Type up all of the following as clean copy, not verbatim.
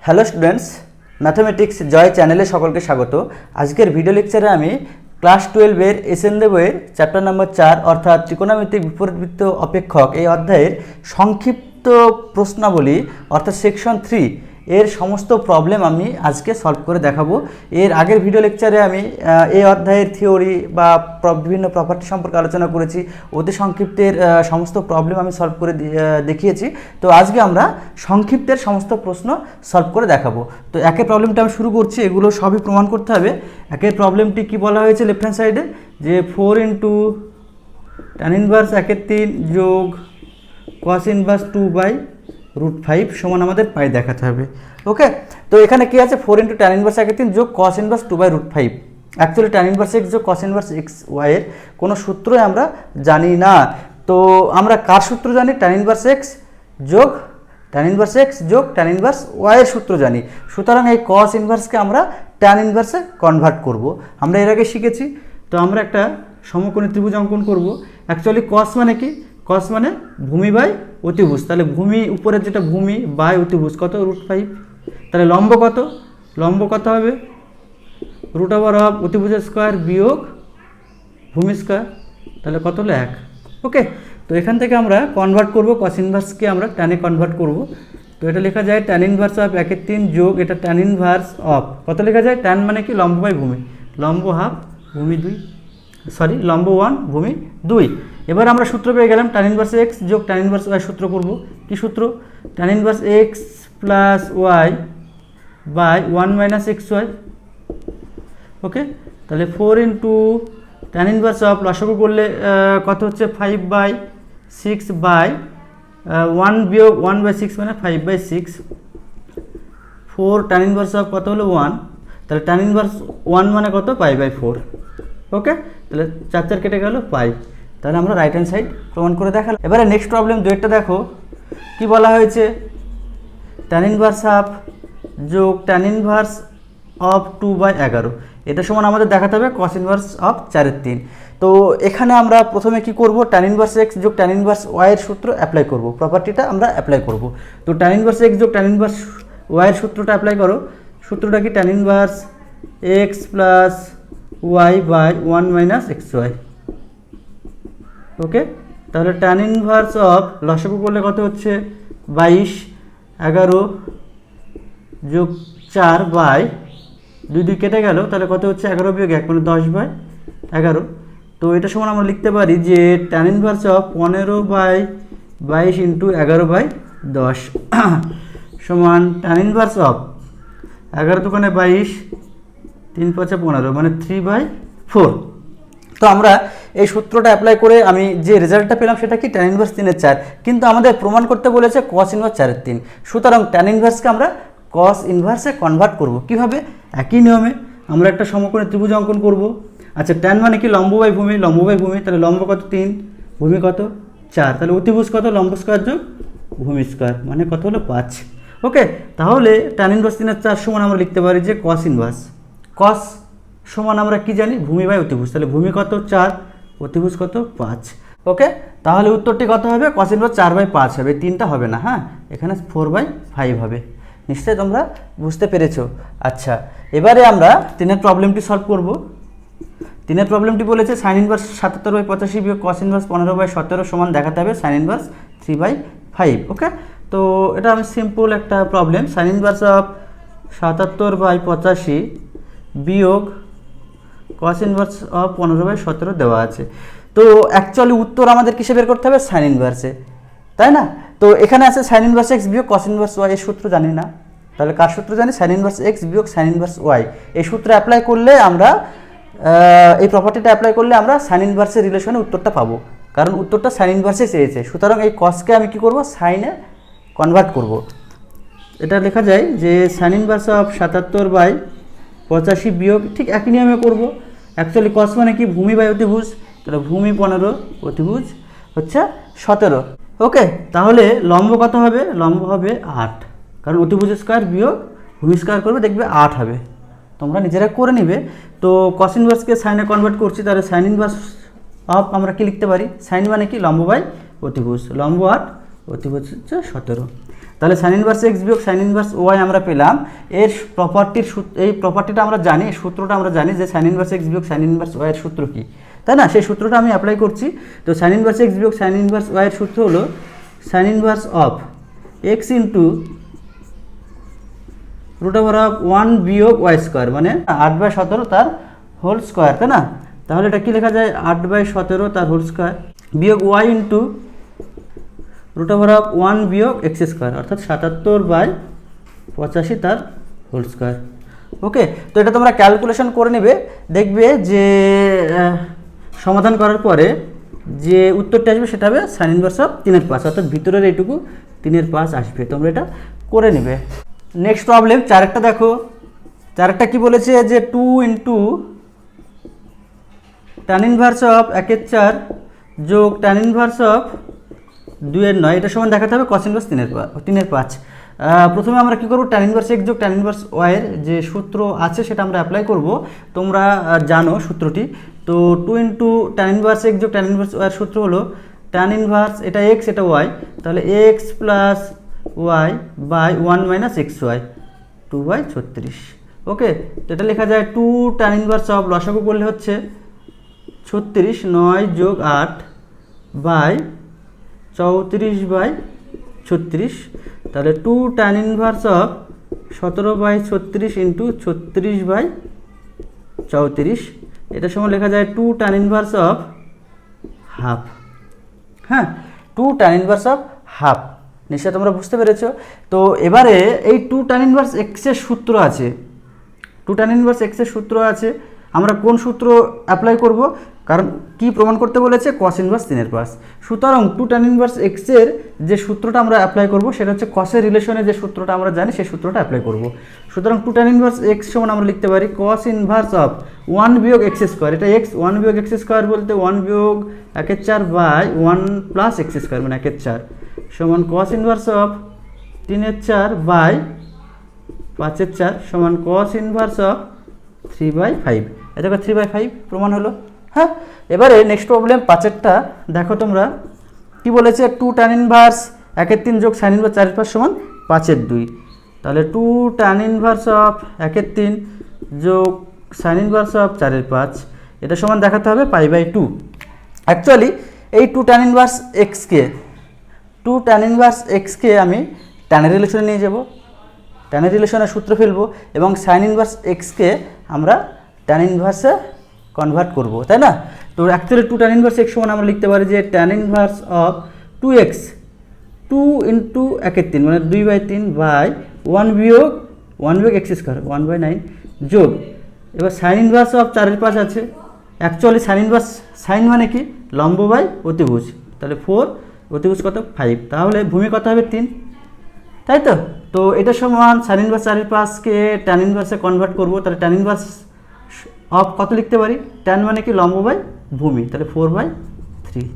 Hello students, mathematics জয় চ্যানেলে সকলকে স্বাগত। আজকের ভিডিও লেকচারে আমি ক্লাস 12-এর এসএনডি বইয়ের চ্যাপ্টার নম্বর 4 অর্থাৎ ত্রিকোণমিতিক বিপরীতবৃত্ত অপেক্ষক এই অধ্যায়ের সংক্ষিপ্ত প্রশ্নাবলী অর্থাৎ সেকশন 3 এর সমস্ত প্রবলেম আমি আজকে সলভ করে দেখাবো। এর আগের ভিডিও লেকচারে আমি এই অধ্যায়ের থিওরি বা বিভিন্ন প্রপার্টি সম্পর্কে আলোচনা করেছি, অতি সংক্ষিপ্তের সমস্ত প্রবলেম আমি সলভ করে দেখিয়েছি। তো আজকে আমরা সংক্ষিপ্তের সমস্ত প্রশ্ন সলভ করে দেখাবো। তো একের প্রবলেমটা আমি শুরু করছি, এগুলো সবই প্রমাণ করতে হবে। একের প্রবলেমটি কি বলা হয়েছে লেফট হ্যান্ড সাইডে, যে 4 × tan ইনভার্স 1/3 যোগ cos ইনভার্স 2/√5 সমান আমাদের পাই দেখাতে হবে। ওকে, তো এখানে কি আছে, 4 × tan ইনভার্স 1/3 যোগ cos inverse 2/√5। Actually tan inverse x যোগ cos ইনভার্স x y এর কোনো সূত্রই আমরা জানি না। তো আমরা কার সূত্র জানি? tan ইনভার্স x যোগ tan ইনভার্স x যোগ tan ইনভার্স y এর সূত্র জানি। সুতরাং এই cos ইনভার্সকে আমরা tan ইনভার্সে কনভার্ট করব। আমরা এর আগে শিখেছি। তো আমরা একটা সমকোণী ত্রিভুজ অঙ্কন করব। অ্যাকচুয়ালি cos মানে কি? cos মানে ভূমি বাই অতিভুজ। তাহলে ভূমি উপরের যেটা ভূমি বাই অতিভুজ কত? √5। তাহলে লম্ব কত? লম্ব কত হবে? √of অতিভুজের স্কোয়ার বিয়োগ ভূমি স্কোয়ার। তাহলে কত হলো? 1। ওকে, তো এখান থেকে আমরা কনভার্ট করব, cos ইনভার্সকে আমরা ট্যানে কনভার্ট করব। তো এটা লেখা যায় tan ইনভার্স অফ 1/3 যোগ এটা tan ইনভার্স অফ কত লেখা যায়? tan মানে কি? লম্ব বাই ভূমি। লম্ব হাফ ভূমি 2, সরি লম্ব 1 ভূমি 2। এবার আমরা সূত্র পেয়ে গেলাম tan ইনভার্স x যোগ tan ইনভার্স y সূত্র করব। কি সূত্র? tan inverse x plus y by 1 - xy। Okay, তাহলে 4 × tan ইনভার্স অফ লসাগু করলে কত হচ্ছে? 5/6 বাই 1 বিয়োগ 1/6 মানে 5/6। 4 tan ইনভার্স অফ কত হলো? 1। তাহলে tan ইনভার্স 1 মানে কত? π/4। ওকে, তাহলে 4 4 কেটে গেল পাই। তাহলে আমরা রাইট হ্যান্ড সাইড প্রমাণ করে দেখালাম। এবারে নেক্সট প্রবলেম 2 দেখো কি বলা হয়েছে, tan ইনভার্স হাফ যোগ tan ইনভার্স অফ 2/11 এটা সমান আমাদের দেখাতে হবে cos ইনভার্স অফ 4/3। তো এখানে আমরা প্রথমে কি করব? tan ইনভার্স x যোগ tan ইনভার্স y এর সূত্র অ্যাপ্লাই করব, প্রপার্টিটা আমরা অ্যাপ্লাই করব। তো tan ইনভার্স x যোগ tan ইনভার্স y এর সূত্রটা অ্যাপ্লাই করো। সূত্রটা কি? tan inverse x plus y by 1 - xy। Okay, তাহলে tan ইনভার্স অফ লসাগু করলে কত হচ্ছে? 22 11 যোগ 4 বাই 2 2 কেটে গেল। তাহলে কত হচ্ছে? 11 বিয়োগ 1 মানে 10/11। তো এটা সমান আমরা লিখতে পারি যে tan ইনভার্স অফ 15/22 × 11/10 সমান tan ইনভার্স অফ 11 দোকানে 22 3 5 15 মানে 3/4। তো আমরা এই সূত্রটা অ্যাপ্লাই করে আমি যে রেজাল্টটা পেলাম সেটা কি? tan inverse 3/4। কিন্তু আমাদের প্রমাণ করতে বলেছে cos ইনভার্স 4/3। সুতরাং tan ইনভার্সকে আমরা cos ইনভার্সে কনভার্ট করব। কিভাবে? একই নিয়মে আমরা একটা সমকোণী ত্রিভুজ অঙ্কন করব। আচ্ছা, tan মানে কি? লম্ব বাই ভূমি। লম্ব বাই ভূমি, তাহলে লম্ব কত? 3, ভূমি কত? 4। তাহলে অতিভুজ কত? লম্ব স্কোয়ার যোগ ভূমি স্কোয়ার মানে কত হলো? 5। ওকে, তাহলে tan ইনভার্স 3/4 সমান আমরা লিখতে পারি যে cos ইনভার্স। cos সমান আমরা কি জানি? ভূমি বাই অতিভুজ। তাহলে ভূমি কত? 4, অতিভুজ কত? 5। ওকে, তাহলে উত্তরটি কত হবে? cos ইনভার্স 4/5 হবে, 3টা হবে না। হ্যাঁ, এখানে 4/5 হবে। নিশ্চয়ই তোমরা বুঝতে পেরেছো। আচ্ছা, এবারে আমরা 3-এর প্রবলেমটি সলভ করব। 3-এর প্রবলেমটি বলেছে sin ইনভার্স 77/85 বিয়োগ cos ইনভার্স 15/17 সমান দেখাতে হবে sin ইনভার্স 3/5। ওকে, তো এটা আমি সিম্পল একটা প্রবলেম। sin ইনভার্স অফ 77/85 বিয়োগ cos ইনভার্স অফ 15/17 দেওয়া আছে। তো অ্যাকচুয়ালি উত্তর আমাদের কিসে বের করতে হবে? sin ইনভার্সে, তাই না? তো এখানে আছে sin ইনভার্স x বিয়োগ cos ইনভার্স y এর সূত্র জানি না। তাহলে কার সূত্র জানি? sin ইনভার্স x বিয়োগ sin ইনভার্স y। এই সূত্র অ্যাপ্লাই করলে আমরা এই প্রপার্টিটা অ্যাপ্লাই করলে আমরা sin ইনভার্সের রিলেশনে উত্তরটা পাবো, কারণ উত্তরটা sin ইনভার্সে চেয়েছে। সুতরাং এই cosকে আমি কি করব? সাইনে কনভার্ট করব। এটা লেখা যায় যে sin ইনভার্স অফ 77/85 বিয়োগ, ঠিক একই নিয়মে করব। অ্যাকচুয়ালি cos মানে কি? ভূমি বাই অতিভুজ। তাহলে ভূমি 15, অতিভুজ হচ্ছে 17। ওকে, তাহলে লম্ব কত হবে? লম্ব হবে 8, কারণ অতিভুজ স্কোয়ার বিয়োগ ভূমি স্কোয়ার করবে, দেখবে 8 হবে। তোমরা নিজেরা করে নিবে। তো cos ইনভার্সকে সাইনে কনভার্ট করছি, তাহলে sin ইনভার্স অফ আমরা কি লিখতে পারি? সাইন মানে কি? লম্ব বাই অতিভুজ। লম্ব 8, অতিভুজ হচ্ছে 17। তাহলে সাইন ইনভার্স এক্স বিয়োগ সাইন ইনভার্স ওয়াই আমরা পেলাম। এর এই প্রপার্টিটা আমরা জানি, সূত্রটা আমরা জানি যে সাইন ইনভার্স এক্স বিয়োগ সাইন ইনভার্স ওয়াই এর সূত্র কি, তাই না? সেই সূত্রটা আমি অ্যাপ্লাই করছি। তো সাইন ইনভার্স এক্স বিয়োগ সাইন ইনভার্স ওয়াই এর সূত্র হলো sine inverse of x into root over of 1 বিয়োগ ওয়াই স্কোয়ার, মানে 8/17 তার হোল স্কোয়ার, তাই না? তাহলে এটা কি লেখা যায়? 8/17 তার হোল স্কোয়ার বিয়োগ y into root over of 1 বিয়োগ এক্স স্কোয়ার, অর্থাৎ 77/85 তার হোল স্কোয়ার। ওকে, তো এটা তোমরা ক্যালকুলেশন করে নেবে, দেখবে যে সমাধান করার পরে যে উত্তরটা আসবে সেটা হবে সাইন ইনভার্স অফ 3/5, অর্থাৎ ভিতরের এইটুকু 3/5 আসবে। তোমরা এটা করে নেবে। নেক্সট প্রবলেম 4টা দেখো। 4টা কি বলেছে যে 2 ইন্টু tan ইনভার্স অফ 1/4 যোগ tan ইনভার্স অফ 2/9, এটা সমান দেখাতে হবে cos ইনভার্স 3/5। প্রথমে আমরা কি করব, tan ইনভার্স x যোগ tan ইনভার্স y এর যে সূত্র আছে সেটা আমরা অ্যাপ্লাই করব। তোমরা জানো সূত্রটি। তো 2 ইন্টু tan ইনভার্স x যোগ tan ইনভার্স y এর সূত্র হলো tan ইনভার্স, এটা x এটা y, তাহলে x plus y by 1 minus xy 2/36। Okay, তো এটা লেখা যায় 2 tan ইনভার্স অফ, লসাগু করলে হচ্ছে 36, 9 যোগ 8 বাই 34/36, তাহলে 2 tan ইনভার্স অফ 17/36 ইন্টু 36/34, এটা সময় লেখা যায় 2 tan ইনভার্স অফ হাফ। হ্যাঁ, 2 tan ইনভার্স অফ হাফ, নিশ্চয় তোমরা বুঝতে পেরেছো। তো এবারে এই 2 tan ইনভার্স এক্স এর সূত্র আছে, 2 tan ইনভার্স এক্স এর সূত্র আছে, আমরা কোন সূত্র অ্যাপ্লাই করব? কারণ কি প্রমাণ করতে বলেছে? cos inverse 3/5। সুতরাং 2 tan ইনভার্স এক্স এর যে সূত্রটা আমরা অ্যাপ্লাই করব সেটা হচ্ছে cos এর রিলেশনে যে সূত্রটা আমরা জানি সেই সূত্রটা অ্যাপ্লাই করব। সুতরাং 2 tan ইনভার্স এক্স সমান আমরা লিখতে পারি cos ইনভার্স অফ 1 বিয়োগ এক্স স্কোয়ার, এটা x, 1 বিয়োগ এক্স স্কোয়ার বলতে 1 বিয়োগ 1/4 বাই 1 প্লাস এক্স স্কোয়ার, মানে 1/4 সমান cos ইনভার্স অফ 3/4 বাই 5/4 সমান cos ইনভার্স অফ 3/5। এটা 3/5 প্রমাণ হলো। হ্যাঁ, এবারে নেক্সট প্রবলেম 5টা দেখো তোমরা কি বলেছে, 2 tan ইনভার্স 1/3 যোগ sin ইনভার্স 4/5 সমান 5/2। তাহলে 2 tan ইনভার্স অফ 1/3 যোগ sin ইনভার্স অফ 4/5, এটা সমান দেখাতে হবে π/2। অ্যাকচুয়ালি এই 2 tan ইনভার্স x কে আমি ট্যানের রিলেশনে নিয়ে যাব, ট্যানের রিলেশনের সূত্র ফেলবো এবং sin ইনভার্স x কে আমরা tan ইনভার্সে কনভার্ট করব, তাই না? তো অ্যাকচুয়ালি 2 tan ইনভার্স x সমান আমরা লিখতে পারি যে tan inverse of 2x, 2 into 1/3 মানে 2/3 বাই 1 বিয়োগ x স্কোয়ার 1/9 যোগ, এবার sin ইনভার্স অফ 4/5 আছে। অ্যাকচুয়ালি sin ইনভার্স, সাইন মানে কি? লম্ব বাই অতিভুজ, তাহলে 4, অতিভুজ কত? 5, তাহলে ভূমি কত হবে? 3, তাই তো? তো এটা সমান sin ইনভার্স 4/5 কে tan ইনভার্সে কনভার্ট করব, তাহলে tan ইনভার্স অফ কত লিখতে পারি? tan মানে কি? লম্ব বাই ভূমি, তাহলে 4/3,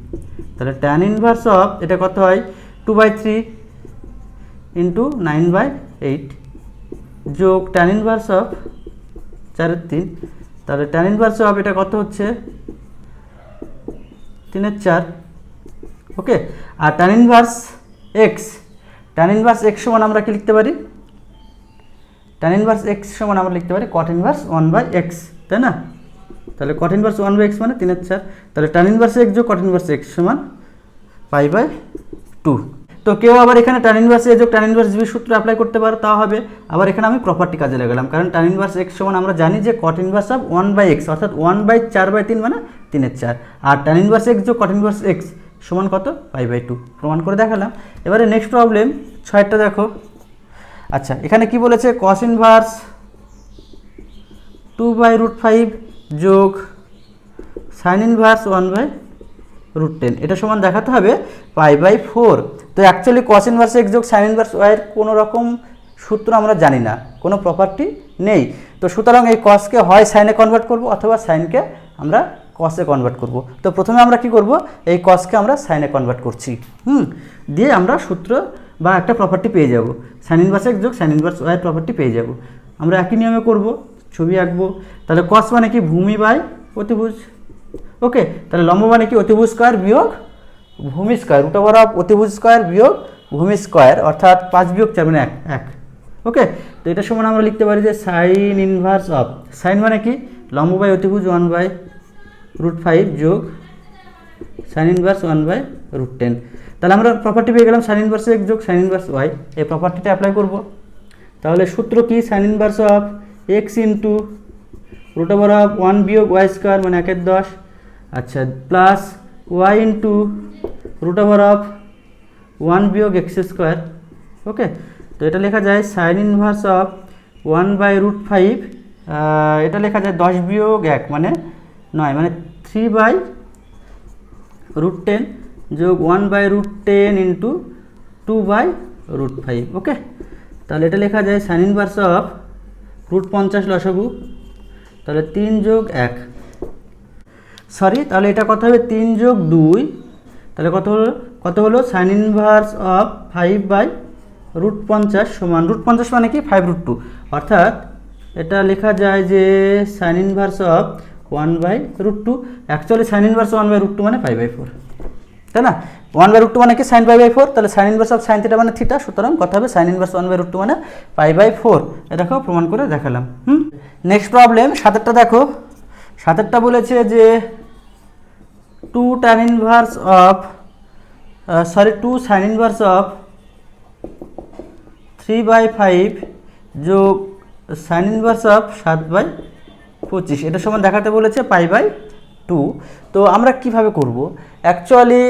তাহলে tan ইনভার্স অফ এটা কত হয়? 2/3 ইন্টু 9/8 যোগ tan ইনভার্স অফ 4/3, তাহলে tan ইনভার্স অফ এটা কত হচ্ছে? 3/4। ওকে, আর tan ইনভার্স x সমান আমরা কি লিখতে পারি? tan ইনভার্স x সমান আমরা লিখতে পারি cot ইনভার্স 1/x, তাই না? তাহলে cot ইনভার্স 1/x মানে 3/4, তাহলে tan ইনভার্স x যোগ cot ইনভার্স x সমান π/2। তো কেউ আবার এখানে tan ইনভার্স a যোগ tan ইনভার্স b সূত্র অ্যাপ্লাই করতে পারে, তা হবে। আবার এখানে আমি প্রপার্টি কাজে লাগালাম, কারণ tan ইনভার্স x সমান আমরা জানি যে cot ইনভার্স অফ 1/x, অর্থাৎ 1/4/3 মানে 3/4, আর tan ইনভার্স x যোগ cot ইনভার্স x সমান কত? π/2, প্রমাণ করে দেখালাম। এবারে নেক্সট প্রবলেম 6টা দেখো। আচ্ছা, এখানে কি বলেছে? cos ইনভার্স 2/√5 যোগ sin ইনভার্স 1/√10, এটা সমান দেখাতে হবে π/4। তো অ্যাকচুয়ালি cos ইনভার্স x যোগ sin ইনভার্স y এর কোনো রকম সূত্র আমরা জানি না, কোনো প্রপার্টি নেই। তো সুতরাং এই cosকে হয় সাইনে কনভার্ট করব অথবা সাইনকে আমরা cosে কনভার্ট করব। তো প্রথমে আমরা কি করব? এই cosকে আমরা সাইনে কনভার্ট করছি, দিয়ে আমরা সূত্র বা একটা প্রপার্টি পেয়ে যাব, sin ইনভার্স x যোগ sin ইনভার্স y এর প্রপার্টি পেয়ে যাব। আমরা একই নিয়মে করব, ছবি আঁকবো। তাহলে cos মানে কি? ভূমি বাই অতিভুজ। ওকে, তাহলে লম্ব মানে কি? অতিভুজ স্কয়ার বিয়োগ ভূমি স্কয়ার, রুট ওভার অফ অতিভুজ স্কয়ার বিয়োগ ভূমি স্কোয়ার অর্থাৎ 5 বিয়োগ 4 মানে 1। ওকে, তো এটা সমান আমরা লিখতে পারি যে সাইন ইনভার্স অফ, সাইন মানে কি লম্ব বাই অতিভুজ 1/√5 যোগ সাইন ইনভার্স 1/√10। তাহলে আমরা প্রপার্টি পেয়ে গেলাম সাইন ইনভার্স এক্স যোগ সাইন ইনভার্স ওয়াই, এই প্রপার্টিটা অ্যাপ্লাই করব। তাহলে সূত্র কি sign inverse of x into √1 বিয়োগ ওয়াই স্কোয়ার মানে 1/10, আচ্ছা, প্লাস ওয়াই ইন্টু √1 বিয়োগ এক্স স্কোয়ার। ওকে, তো এটা লেখা যায় সাইন ইনভার্স অফ 1/√5, এটা লেখা যায় 10 বিয়োগ 1 মানে 9 মানে 3/√10 যোগ 1/√10 ইন্টু 2/√5। ওকে, তাহলে এটা লেখা যায় সাইন ইনভার্স অফ √50 লসাগু, তাহলে 3 যোগ 1, সরি, তাহলে এটা কত হবে 3 যোগ 2, তাহলে কত হলো সাইন ইনভার্স অফ 5/√50 সমান √50 মানে কি 5√2, অর্থাৎ এটা লেখা যায় যে sine inverse of 1/√2, actually sine inverse 1/√2 মানে 5/4, তাই না? 1/√2 মানে কি সাইন 5/4, তাহলে sine inverse of sine theta মানে থিটা, সুতরাং কথা হবে সাইন ইনভার্স 1/√2 মানে 5/4। এটাকেও প্রমাণ করে দেখালাম। নেক্সট প্রবলেম 7টা দেখো, 7টা বলেছে যে 2 tan inverse of 2 sin inverse of 3/5 যোগ sin inverse of 7/25, এটা সমান দেখাতে বলেছে π/2। তো আমরা কিভাবে করব? অ্যাকচুয়ালি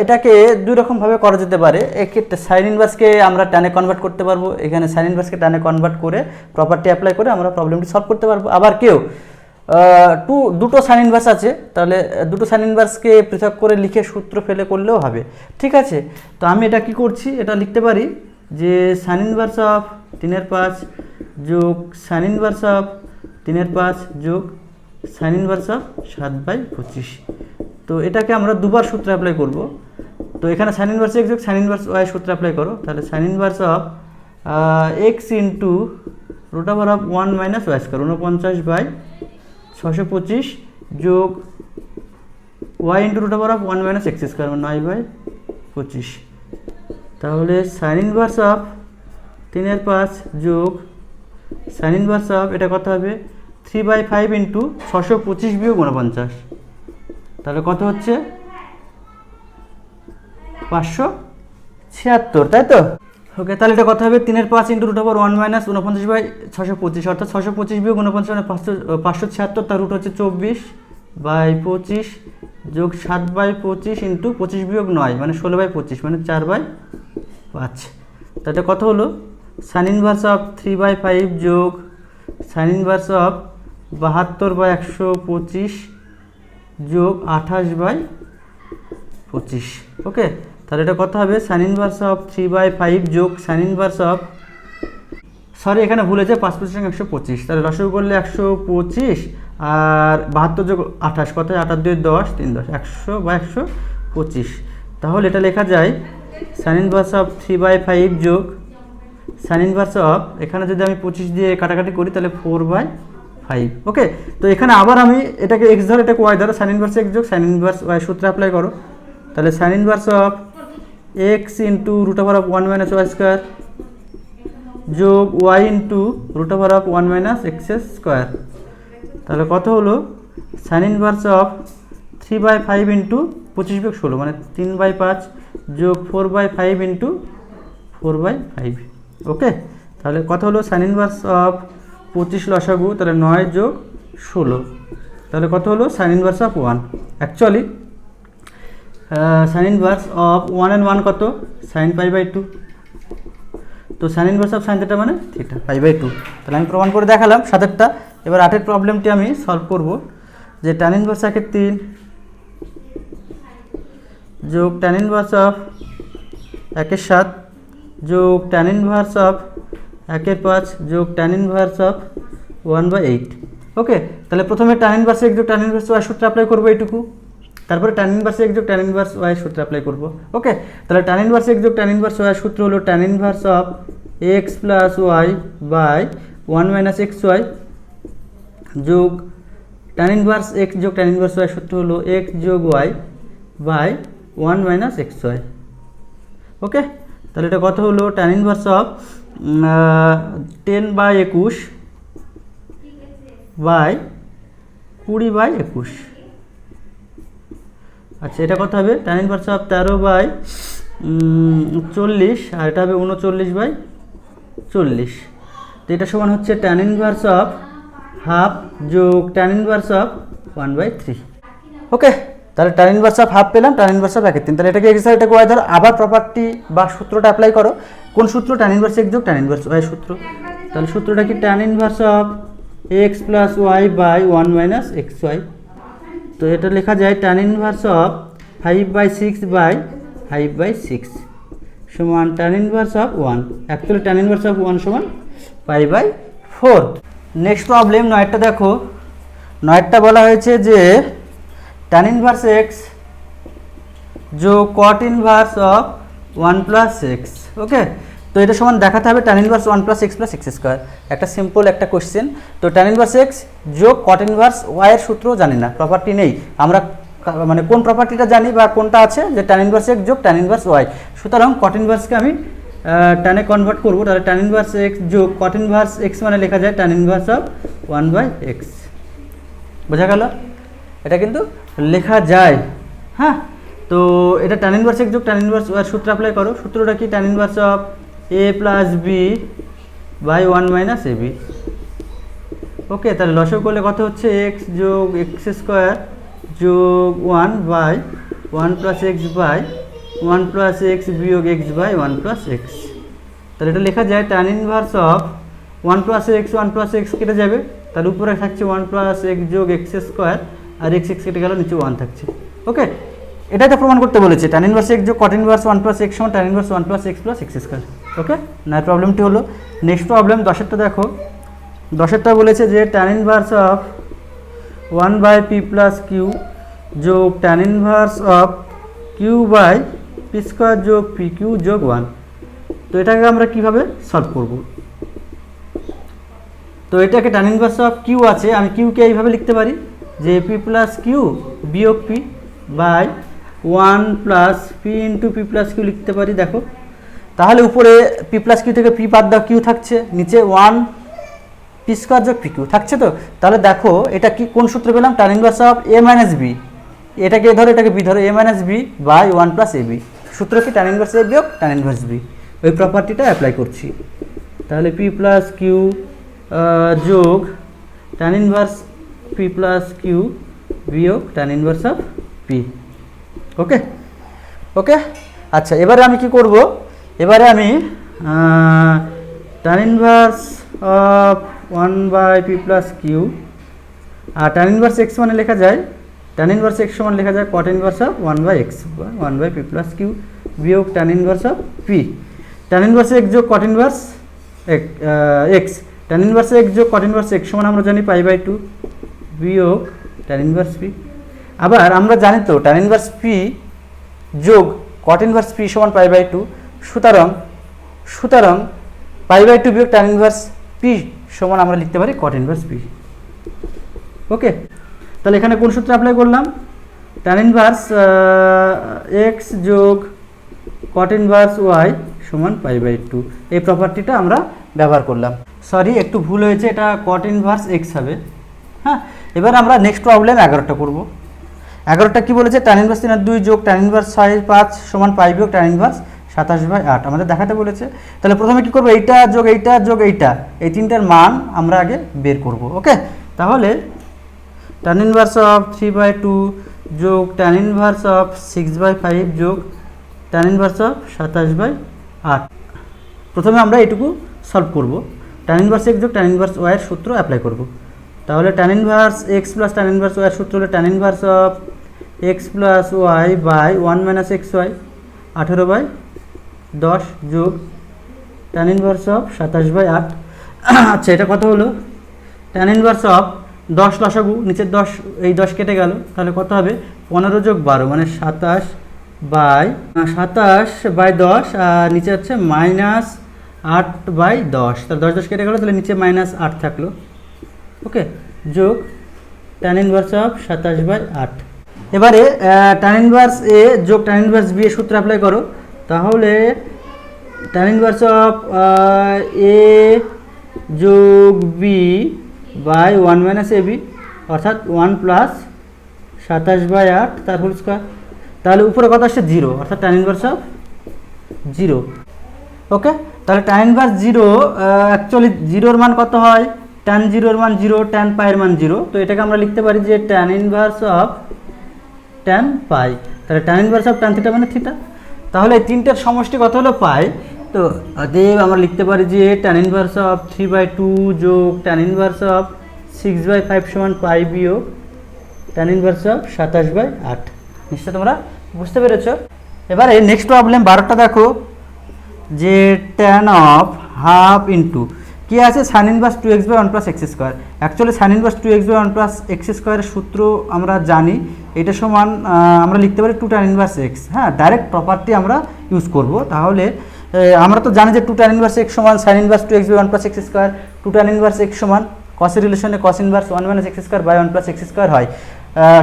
এটাকে দুই রকমভাবে করা যেতে পারে। এক্ষেত্রে সাইন ইনভার্সকে আমরা টানে কনভার্ট করতে পারবো, এখানে সাইন ইনভার্সকে টানে কনভার্ট করে প্রপার্টি অ্যাপ্লাই করে আমরা প্রবলেমটি সলভ করতে পারবো। আবার কেউ দুটো সাইন ইনভার্স আছে, তাহলে দুটো সাইন ইনভার্সকে পৃথক করে লিখে সূত্র ফেলে করলেও হবে, ঠিক আছে? তো আমি এটা কি করছি, এটা লিখতে পারি যে সাইন ইনভার্স অফ 3/5 যোগ সাইন ইনভার্স অফ 3/5 যোগ সাইন ইনভার্স অফ 7/25। তো এটাকে আমরা দুবার সূত্র অ্যাপ্লাই করব। তো এখানে সাইন ইনভার্স এক্স যোগ সাইন ইনভার্স ওয়াই সূত্র অ্যাপ্লাই করো, তাহলে sine inverse of x into √1 minus y square 49/625 যোগ y into √1 minus x square 9/25। তাহলে সাইন ইনভার্স অফ 3/5 যোগ সাইন ইনভার্স অফ এটা কত হবে 3/5 ইন্টু 625 বিয়োগ 49, তাহলে কত হচ্ছে 576, তাই তো? ওকে, তাহলে এটা কত হবে 3/5 ইন্টু √1 মাইনাস 49/625, অর্থাৎ 625 বিয়োগ 49 মানে 576, তার রুট হচ্ছে 24/25 যোগ 7/25 ইন্টু 25 বিয়োগ 9 মানে 16/25 মানে 4/5। তাহলে কত হলো সাইন ইনভার্স অফ 3/5 যোগ সাইন ইনভার্স অফ 72/125 যোগ 28/25। ওকে, তাহলে এটা কত হবে সাইন ইনভার্স অফ 3/5 যোগ সাইন ইনভার্স অফ, সরি এখানে ভুল হয়েছে, 5 × 125, তাহলে লসাগু করলে 125 আর 72 যোগ 28 কত হয় 8 × 2 = 10, 3 × 10 100/125। তাহলে এটা লেখা যায় সাইন ইনভার্স অফ 3/5 যোগ সাইন ইনভার্স অফ, এখানে যদি আমি 25 দিয়ে কাটাকাটি করি তাহলে 4/5। ওকে, তো এখানে আবার আমি এটাকে এক্স ধরো এটাকে ওয়াই ধরো, সাইন ইনভার্স এক্স যোগ সাইন ইনভার্স ওয়াই সূত্র অ্যাপ্লাই করো, তাহলে sine inverse of x into √1 minus y square যোগ y into √1 minus x square, তাহলে কত হলো সাইন ইনভার্স অফ 3/5 ইন্টু 25 বিয়োগ 16 মানে 3/5 যোগ 4/5 ইন্টু 4/5। ওকে, তাহলে কত হলো সাইন ইনভার্স অফ 25 লসাগু, তাহলে 9 যোগ 16, তাহলে কত হলো sine inverse of 1। Actually sine inverse of 1 and 1 কত সাইন π/2, তো sine inverse of sine theta মানে থিটা π/2। তাহলে আমি প্রমাণ করে দেখালাম 7টা। এবার 8এর প্রবলেমটি আমি সলভ করব, যে tan ইনভার্স 1/3 যোগ tan ইনভার্স অফ 1/7 যোগ tan ইনভার্স অফ 1/5 যোগ tan ইনভার্স অফ 1/8। ওকে, তাহলে প্রথমে tan ইনভার্স এক্স যোগ tan ইনভার্স ওয়াই সূত্র অ্যাপ্লাই করবো এইটুকু, তারপরে tan ইনভার্স এক্স যোগ tan ইনভার্স ওয়াই সূত্র অ্যাপ্লাই করব। ওকে, তাহলে tan ইনভার্স এক্স যোগ tan ইনভার্স ওয়াই সূত্র হলো tan inverse of x plus y by 1 minus x y যোগ tan ইনভার্স এক্স যোগ tan ইনভার্স ওয়াই সূত্র হলো এক্স যোগ y by 1 minus x y. Okay, তাহলে এটা কত হলো tan ইনভার্স অফ 10/21 বাই 20/21। আচ্ছা এটা কত হবে tan ইনভার্স অফ 13/40 আর এটা হবে 39/40। তো এটা সমান হচ্ছে tan ইনভার্স অফ হাফ যোগ tan ইনভার্স অফ 1/3। ওকে, তাহলে tan ইনভার্স অফ হাফ পেলাম, tan ইনভার্স অফ 1/3। তাহলে এটাকে এক্স আর এটাকে ওয়াই ধরো, আবার প্রপার্টি বা সূত্রটা অ্যাপ্লাই করো। কোন সূত্র? tan ইনভার্স এক্স যোগ tan ইনভার্স ওয়াই সূত্র। তাহলে সূত্রটা কি tan inverse of x plus y by 1 minus x y. তো এটা লেখা যায় tan ইনভার্স অফ 5/6 বাই 5/6 সমান tan inverse of 1। Actually tan inverse of 1 সমান π/4। নেক্সট প্রবলেম 9টা দেখো। 9টা বলা হয়েছে যে tan ইনভার্স এক্স যোগ cot inverse of 1 plus x. Okay, তো এটা সমান দেখাতে হবে tan inverse 1 plus x plus x square. একটা সিম্পল একটা কোশ্চেন। তো tan ইনভার্স এক্স যোগ cot ইনভার্স ওয়াই এর সূত্র জানি না, প্রপার্টি নেই। আমরা মানে কোন প্রপার্টিটা জানি বা কোনটা আছে যে tan ইনভার্স এক্স যোগ tan ইনভার্স ওয়াই। সুতরাং cot ইনভার্সকে আমি টানে কনভার্ট করবো। তাহলে tan ইনভার্স এক্স যোগ cot ইনভার্স এক্স মানে লেখা যায় tan ইনভার্স অফ 1/x। বোঝা গেল? এটা কিন্তু লেখা যায়। হ্যাঁ, তো এটা tan ইনভার্স এক্স যোগ tan ইনভার্স ওয়াই সূত্র অ্যাপ্লাই করো। সূত্রটা কি? tan inverse of a plus b by 1 minus a b. Okay, তাহলে লসাগু করলে কত হচ্ছে? এক্স যোগ এক্স স্কোয়ার যোগ 1 by 1 plus x by 1 plus x বিয়োগ এক্স বাই 1 প্লাস এক্স। তাহলে এটা লেখা যায় tan inverse of 1 plus x কেটে যাবে, তাহলে উপরে থাকছে 1 প্লাস এক্স যোগ এক্স স্কোয়ার আর এক্স কেটে গেল, নিচে 1 থাকছে। ওকে, এটাই তো প্রমাণ করতে বলেছে tan ইনভার্স এক্স যোগ cot ইনভার্স 1 প্লাস এক্স সমান tan inverse 1 plus x plus x square. Okay, না প্রবলেমটি হলো। নেক্সট প্রবলেম 10এরটা দেখো। 10এরটা বলেছে যে tan inverse of 1 by p plus q যোগ tan inverse of q by p square যোগ পি কিউ যোগ 1। তো এটাকে আমরা কিভাবে সলভ করব? তো এটাকে tan ইনভার্স অফ কিউ আছে, আমি কিউকে এইভাবে লিখতে পারি যে পি প্লাস কিউ বিয়োগ p by 1 plus p into p plus q লিখতে পারি। দেখো, তাহলে উপরে পি প্লাস কিউ থেকে পি বাদ দাও, কিউ থাকছে, নিচে 1 পি স্কোয়ার যোগ পি কিউ থাকছে। তো তাহলে দেখো এটা কি কোন সূত্র পেলাম? tan inverse of a minus b. এটাকে এ ধরো, এটাকে বি ধরো, a minus b by 1 plus a b. সূত্র কি? tan ইনভার্স এ বিয়োগ tan ইনভার্স বি। ওই প্রপার্টিটা অ্যাপ্লাই করছি। তাহলে পি প্লাস কিউ যোগ tan inverse p plus q বিয়োগ tan inverse of p. Okay okay, আচ্ছা এবারে আমি কি করব? এবারে আমি tan inverse of 1 by p plus q আর tan ইনভার্স এক্স মানে লেখা যায় tan ইনভার্স এক্স সমান লেখা যায় cot inverse of 1 by x বা 1 বাই পি প্লাস কিউ বিয়োগ tan inverse of p. tan inverse x যোগ cot inverse x, tan inverse x যোগ cot ইনভার্স এক্স সমান আমরা জানি π/2 বিয়োগ tan ইনভার্স পি। আবার আমরা জানি তো tan ইনভার্স পি যোগ cot ইনভার্স পি সমান π/2। সুতরাং π/2 বিয়োগ tan ইনভার্স পি সমান আমরা লিখতে পারি cot ইনভার্স পি। ওকে, তাহলে এখানে কোন সূত্র অ্যাপ্লাই করলাম? tan ইনভার্স এক্স যোগ cot ইনভার্স ওয়াই সমান π/2। এই প্রপার্টিটা আমরা ব্যবহার করলাম। সরি, একটু ভুল হয়েছে, এটা cot ইনভার্স এক্স হবে। হ্যাঁ, এবার আমরা নেক্সট প্রবলেম 11টা করব। 11টা কি বলেছে? tan ইনভার্স 3/2 যোগ tan ইনভার্স 6/5 সমান π বিয়োগ tan ইনভার্স 27/8 আমাদের দেখাতে বলেছে। তাহলে প্রথমে কি করব? এইটা যোগ এইটা যোগ এইটা, এই তিনটার মান আমরা আগে বের করব। ওকে, তাহলে tan ইনভার্স অফ 3/2 যোগ tan ইনভার্স অফ 6/5 যোগ tan ইনভার্স অফ 27/8। প্রথমে আমরা এইটুকু সলভ করব। tan ইনভার্স এক্স যোগ tan ইনভার্স ওয়াই এর সূত্র অ্যাপ্লাই করব। তাহলে tan inverse x plus tan inverse y এর সূত্র হলো tan inverse of x plus y by 1 minus x y 18/10 যোগ tan ইনভার্স অফ 27/8। আচ্ছা এটা কত হলো? tan ইনভার্স অফ 10 লসাগু, নিচের 10 এই 10 কেটে গেল, তাহলে কত হবে? 15 যোগ 12 মানে 27/10 আর নিচে হচ্ছে -8/10। তাহলে 10 10 কেটে গেল, তাহলে নিচে -8 থাকলো। ওকে, যোগ tan ইনভার্স অফ 27/8। এবারে tan ইনভার্স এ যোগ tan ইনভার্স বি এর সূত্র অ্যাপ্লাই করো। তাহলে tan ইনভার্স অফ এ যোগ b by 1 minus a b, অর্থাৎ 1 প্লাস 27/8 তার হোল স্কোয়ার। তাহলে উপরে কত আসছে 0, অর্থাৎ tan ইনভার্স অফ 0। ওকে, তাহলে tan ইনভার্স 0 অ্যাকচুয়ালি 0 এর মান কত হয়, tan 0 এর মান 0, tan পাই এর মান 0। তো এটাকে আমরা লিখতে পারি যে tan ইনভার্স অফ tan পাই। তাহলে tan inverse of tan theta মানে থিটা। তাহলে এই তিনটের সমষ্টি কত হলো পাই। তো অতএব আমরা লিখতে পারি যে tan ইনভার্স অফ 3/2 যোগ tan ইনভার্স অফ 6/5 সমান পাই বিয়োগ tan ইনভার্স অফ 27/8। নিশ্চয় তোমরা বুঝতে পেরেছো। এবারে নেক্সট প্রবলেম 12টা দেখো, যে tan অফ হাফ ইন্টু কি আছে sine inverse 2x/1 plus x square. Actually sine inverse 2x/1 plus x স্কোয়ারের সূত্র আমরা জানি, এটা সমান আমরা লিখতে পারি 2 tan ইনভার্স এক্স। হ্যাঁ, ডাইরেক্ট প্রপার্টি আমরা ইউজ করব। তাহলে আমরা তো জানি যে 2 tan ইনভার্স এক্স সমান sine inverse 2x/1 plus x square. 2 tan inverse x সমান কসের রিলেশনে cos inverse 1 minus x square by 1 plus x square হয়।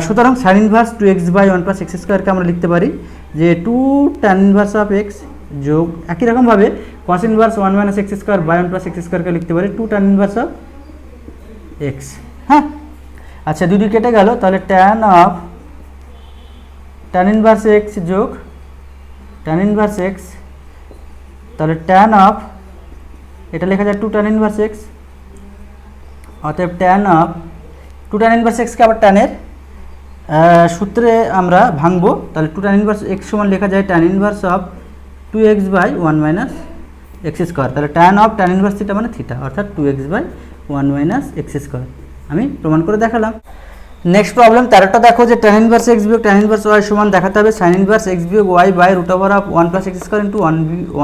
সুতরাং sign inverse 2x/1 plus x স্কোয়ারকে আমরা লিখতে পারি যে 2 tan ইনভার্স অফ এক্স যোগ একই রকমভাবে cos inverse 1 minus x square by 1 plus x স্কোয়ারকে লিখতে পারি 2 tan ইনভার্স অফ এক্স। হ্যাঁ, আচ্ছা, দুই কেটে গেল। তাহলে tan ইনভার্স এক্স যোগ tan ইনভার্স এক্স, তাহলে tan অফ এটা লেখা যায় 2 tan ইনভার্স এক্স, অতএব tan অফ 2 tan ইনভার্স এক্সকে আবার ট্যানের সূত্রে আমরা ভাঙবো। তাহলে 2 tan ইনভার্স এক্স সমান লেখা যায় tan inverse of 2x/1 minus x square. তাহলে tan of tan inverse theta মানে থিটা, অর্থাৎ 2x/1 মাইনাস এক্স স্কোয়ার। আমি প্রমাণ করে দেখালাম। নেক্সট প্রবলেম 13টা দেখো, যে tan ইনভার্স এক্স বিয়োগ tan ইনভার্স ওয়াই সমান দেখাতে হবে সাইন ইনভার্স এক্স বিয়োগ y by root over of 1 plus x square into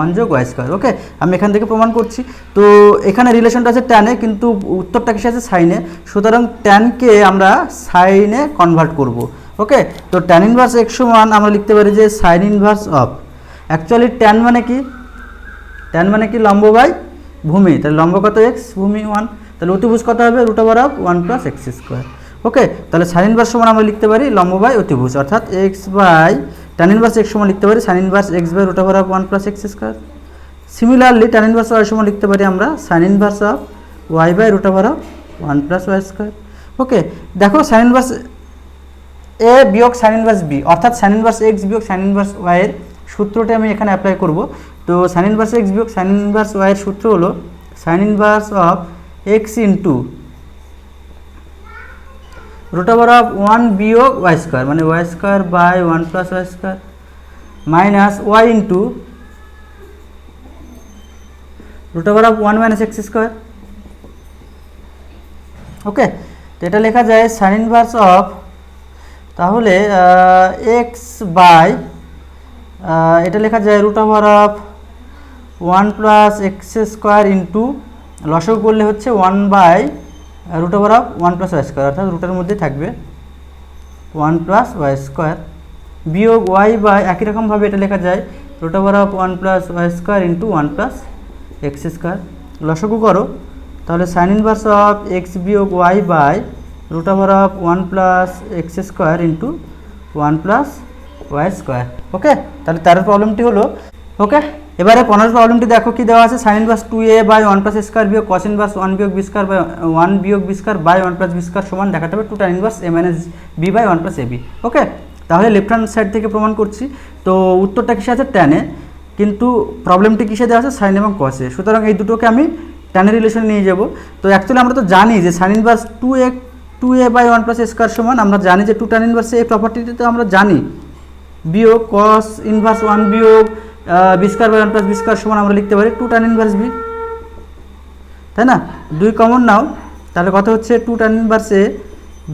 1 যোগ ওয়াই স্কোয়ার। ওকে, আমি এখান থেকে প্রমাণ করছি। তো এখানে রিলেশনটা আছে ট্যানে, কিন্তু উত্তরটা কিসে আছে সাইনে। সুতরাং ট্যানকে আমরা সাইনে কনভার্ট করব। ওকে, তো tan ইনভার্স এক্স সমান আমরা লিখতে পারি যে sine inverse of, actually tan মানে কি, ট্যান মানে কি লম্ব বাই ভূমি। তাহলে লম্ব কত এক্স, ভূমি 1, তাহলে অতিভুজ কত হবে root over of 1 plus x square. Okay, তাহলে সাইন ইনভার্স সমান আমরা লিখতে পারি লম্ব বাই অতিভুজ, অর্থাৎ x by tan inverse x সমান লিখতে পারি sine inverse x by root over of 1 plus x square. Similarly tan inverse y সমান লিখতে পারি আমরা sine inverse of y by root over of 1 plus y square. Okay, দেখো sine inverse a বিয়োগ sine inverse b, অর্থাৎ sine inverse x বিয়োগ sine inverse y এর সূত্রটি আমি এখানে অ্যাপ্লাই করব। তো সাইন ইনভার্স এক্স বিয়োগ সাইন ইনভার্স ওয়াই এর সূত্র হলো sine inverse of x into root over of 1 বিয়োগ ওয়াই স্কোয়ার, মানে y square by 1 plus y square minus y into root over of 1 minus x square. Okay, তো এটা লেখা যায় সাইন ইনভার্স অফ, তাহলে এক্স বাই এটা লেখা যায় root over of 1 plus x square into লসগু করলে হচ্ছে 1 by root over of 1 plus y square, অর্থাৎ রুটের মধ্যে থাকবে 1 প্লাস ওয়াই স্কোয়ার বিয়োগ ওয়াই বাই একই রকমভাবে এটা লেখা যায় root over of 1 plus y square into 1 plus x square. লসগু করো, তাহলে সাইন ইনভার্স অফ এক্স বিয়োগ y by root over of 1 plus x square into 1 plus y square. Okay, তাহলে তার প্রবলেমটি হলো। ওকে, এবারে 15 প্রবলেমটি দেখো কি দেওয়া আছে, sine inverse 2a by 1 plus square বিয়োগ কস ইনভার্স 1 বিয়োগ বি স্কোয়ার বাই 1 বিয়োগ b square by 1 plus b square সমান দেখাতে হবে 2 tan inverse a minus b by 1 plus ab। Okay, তাহলে লেফট হ্যান্ড সাইড থেকে প্রমাণ করছি। তো উত্তরটা কিসে আছে ট্যানে, কিন্তু প্রবলেমটি কিসে দেওয়া আছে সাইন এবং কসে। সুতরাং এই দুটোকে আমি ট্যানের রিলেশনে নিয়ে যাব। তো অ্যাকচুয়ালি আমরা তো জানি যে sine inverse 2a by 1 plus square সমান, আমরা জানি যে 2 tan ইনভার্স এই প্রপার্টিটি তো আমরা জানি, বিয়োগ কস ইনভার্স 1 বিয়োগ b square by 1 plus b square সমান আমরা লিখতে পারি 2 tan ইনভার্স বি, তাই না? 2 কমন নাও, তাহলে কত হচ্ছে 2 tan ইনভার্স এ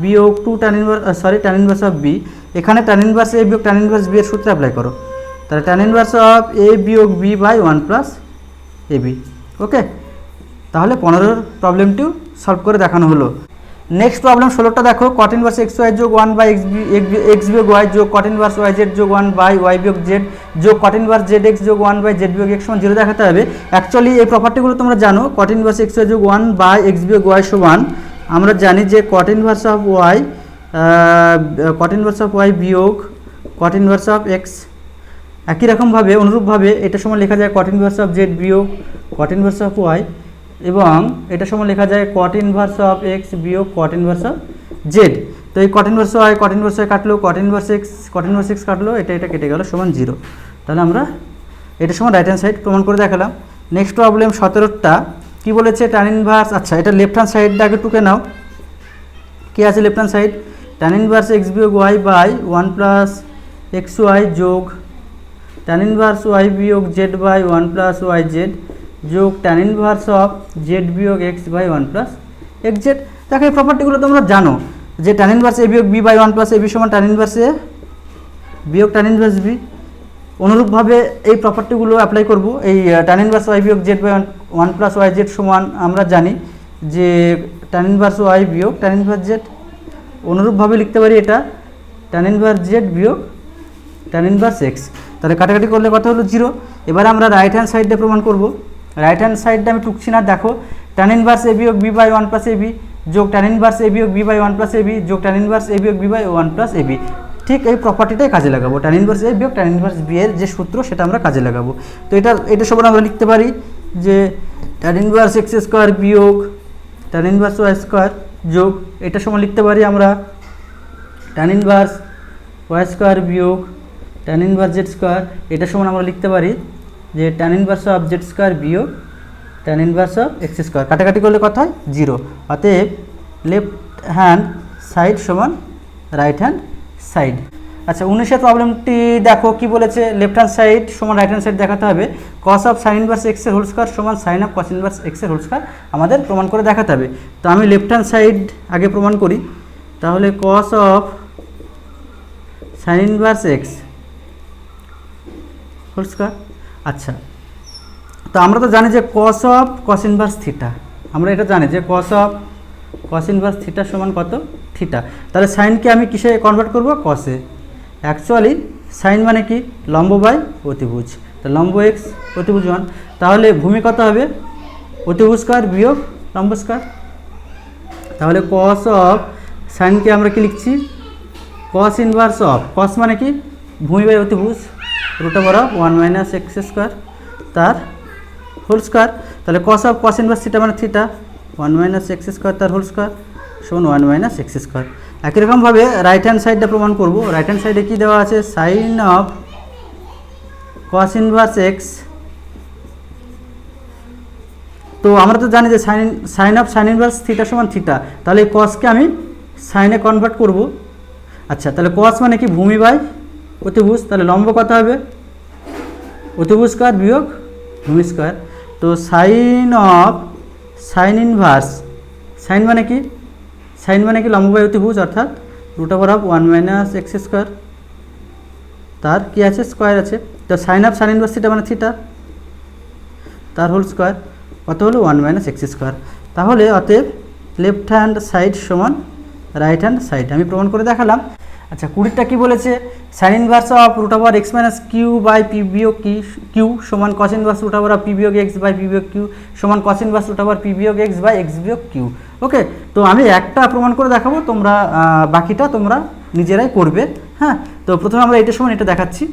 বিয়োগ 2 tan inverse tan inverse of b. এখানে tan ইনভার্স এ বিয়োগ tan ইনভার্স বি এর সূত্র অ্যাপ্লাই করো, তাহলে tan ইনভার্স অফ এ বিয়োগ b by 1 plus a b. Okay, তাহলে 15 প্রবলেমটিও সলভ করে দেখানো হলো। নেক্সট প্রবলেম 16টা দেখো, কট ইনভার্স এক্স ওয়াই যোগ 1 বাই এক্স বিয়োগ ওয়াই যোগ কট ইনভার্স ওয়াই জেড যোগ 1 বাই ওয়াই বিয়োগ জেড যোগ কট ইনভার্স জেড এক্স যোগ 1 বাই জেড বিয়োগ এক্স সমান 0 দেখাতে হবে। অ্যাকচুয়ালি এই প্রপার্টিগুলো তোমরা জানো, কট ইনভার্স এক্স ওয়াই যোগ 1 বাই এক্স বিয়োগ ওয়াই সমান আমরা জানি যে কট ইনভার্স অফ ওয়াই বিয়োগ কট ইনভার্স অফ এক্স একই রকমভাবে অনুরূপভাবে এটা সমান লেখা যায় কট ইনভার্স অফ জেড বিয়োগ কট ইনভার্স অফ ওয়াই, এবং এটা সমান লেখা যায় কট ইনভার্স অফ এক্স বিয়োগ কট ইনভার্স অফ জেড। তো এই কট ইনভার্স ওয়াই কাটলো, কট ইনভার্স এক্স কাটলো, এটা কেটে গেল সমান 0। তাহলে আমরা এটা সমান রাইট হ্যান্ড সাইড প্রমাণ করে দেখালাম। নেক্সট প্রবলেম 17টা কি বলেছে, ট্যান ইনভার্স, আচ্ছা এটা লেফট হ্যান্ড সাইডটা আগে টুকে নাও। কি আছে left hand side, tan inverse x বিয়োগ y by 1 plus x y যোগ ট্যান ইনভার্স ওয়াই বিয়োগ z by 1 plus y z যোগ ট্যান ইনভার্স অফ জেড বিয়োগ x by 1 plus x z. দেখো এই প্রপার্টিগুলো তোমরা জানো যে ট্যান ইনভার্স এ বিয়োগ b by 1 plus a b সমান ট্যান ইনভার্স এ বিয়োগ ট্যান ইনভার্স বি। অনুরূপভাবে এই প্রপার্টিগুলো অ্যাপ্লাই করব। এই ট্যান ইনভার্স ওয়াই বিয়োগ z by 1 plus y z সমান আমরা জানি যে ট্যান ইনভার্স ওয়াই বিয়োগ ট্যান ইনভার্স জেড। অনুরূপভাবে লিখতে পারি এটা ট্যান ইনভার্স জেড বিয়োগ ট্যান ইনভার্স এক্স। তাহলে কাটাকাটি করলে কত হলো 0। এবার আমরা রাইট হ্যান্ড সাইডে প্রমাণ করব। রাইট হ্যান্ড সাইডটা আমি টুকছি না, দেখো ট্যান ইনভার্স এ বিয়োগ b by 1 plus a b যোগ ট্যান ইনভার্স এ বিয়োগ b by 1 plus a b যোগ ট্যান ইনভার্স এ বিয়োগ b by 1 plus a b. ঠিক এই প্রপার্টিটাই কাজে লাগাবো, ট্যান ইনভার্স এ বিয়োগ ট্যান ইনভার্স বি এর যে সূত্র সেটা আমরা কাজে লাগাবো। তো এটা সমান আমরা লিখতে পারি যে ট্যান ইনভার্স এক্স স্কোয়ার বিয়োগ ট্যান ইনভার্স ওয়াই স্কোয়ার যোগ এটা সমান লিখতে পারি আমরা ট্যান ইনভার্স ওয়াই স্কোয়ার বিয়োগ ট্যান ইনভার্স জেড স্কোয়ার। এটা সমান আমরা লিখতে পারি যে tan inverse of z square বিয়োগ tan inverse of x square. কাটাকাটি করলে কত হয় 0। অতএব লেফট হ্যান্ড সাইড সমান রাইট হ্যান্ড সাইড। আচ্ছা 19এর প্রবলেমটি দেখো কি বলেছে, লেফট হ্যান্ড সাইড সমান রাইট হ্যান্ড সাইড দেখাতে হবে। Cos of sine inverse x এর হোল স্কোয়ার সমান sine of cos inverse x এর হোল স্কোয়ার আমাদের প্রমাণ করে দেখাতে হবে। তো আমি লেফট হ্যান্ড সাইড আগে প্রমাণ করি। তাহলে cos of sine inverse x whole square. আচ্ছা তো আমরা তো জানি যে cos of cos inverse theta, আমরা এটা জানি যে cos of cos inverse theta সমান কত থিটা। তাহলে সাইনকে আমি কিসে কনভার্ট করব, কসে। অ্যাকচুয়ালি সাইন মানে কি লম্ব বাই অতিভুজ, তো লম্ব এক্স অতিভুজ 1। তাহলে ভূমি কত হবে অতিভুজ স্কয়ার বিয়োগ লম্ব স্কয়ার। তাহলে কস অফ সাইনকে আমরা কি লিখছি, কস ইনভার্স অফ, কস মানে কি ভূমি বাই অতিভুজ root over of 1 minus x square তার হোল স্কোয়ার। তাহলে cos of cos inverse theta মানে থিটা 1 মাইনাস এক্স স্কোয়ার তার হোল স্কোয়ার সমান 1 মাইনাস এক্স স্কোয়ার। একই রকমভাবে রাইট হ্যান্ড সাইডটা প্রমাণ করব। রাইট হ্যান্ড সাইডে কী দেওয়া আছে, sine of cos inverse x. তো আমরা তো জানি যে sine of sine inverse theta সমান থিটা, তাহলে এই কসকে আমি সাইনে কনভার্ট করব। আচ্ছা তাহলে কস মানে কি ভূমি বাই অতিভুজ, তাহলে লম্ব কত হবে অতিভুজ স্কয়ার বিয়োগ ভূমি স্কয়ার। তো sine of sine inverse, sine মানে কি লম্ব বাই অতিভুজ অর্থাৎ root over of 1 minus x square তার কি আছে স্কোয়ার আছে। তো sine of sine inverse theta মানে থিটা তার হোল স্কোয়ার কত হলো 1 মাইনাস এক্স স্কোয়ার। তাহলে অতএব লেফট হ্যান্ড সাইড সমান রাইট হ্যান্ড সাইড আমি প্রমাণ করে দেখালাম। আচ্ছা 20টা কী বলেছে, sine inverse of root over x minus q by p বিয়োগ কিউ সমান cos inverse root over of p বিয়োগ এক্স বাই পি বিয়োগ কিউ সমান cos inverse root over p বিয়োগ এক্স বাই এক্স বিয়োগ কিউ। ওকে, তো আমি একটা প্রমাণ করে দেখাবো, তোমরা বাকিটা তোমরা নিজেরাই করবে। হ্যাঁ, তো প্রথমে আমরা এটা সমান এটা দেখাচ্ছি।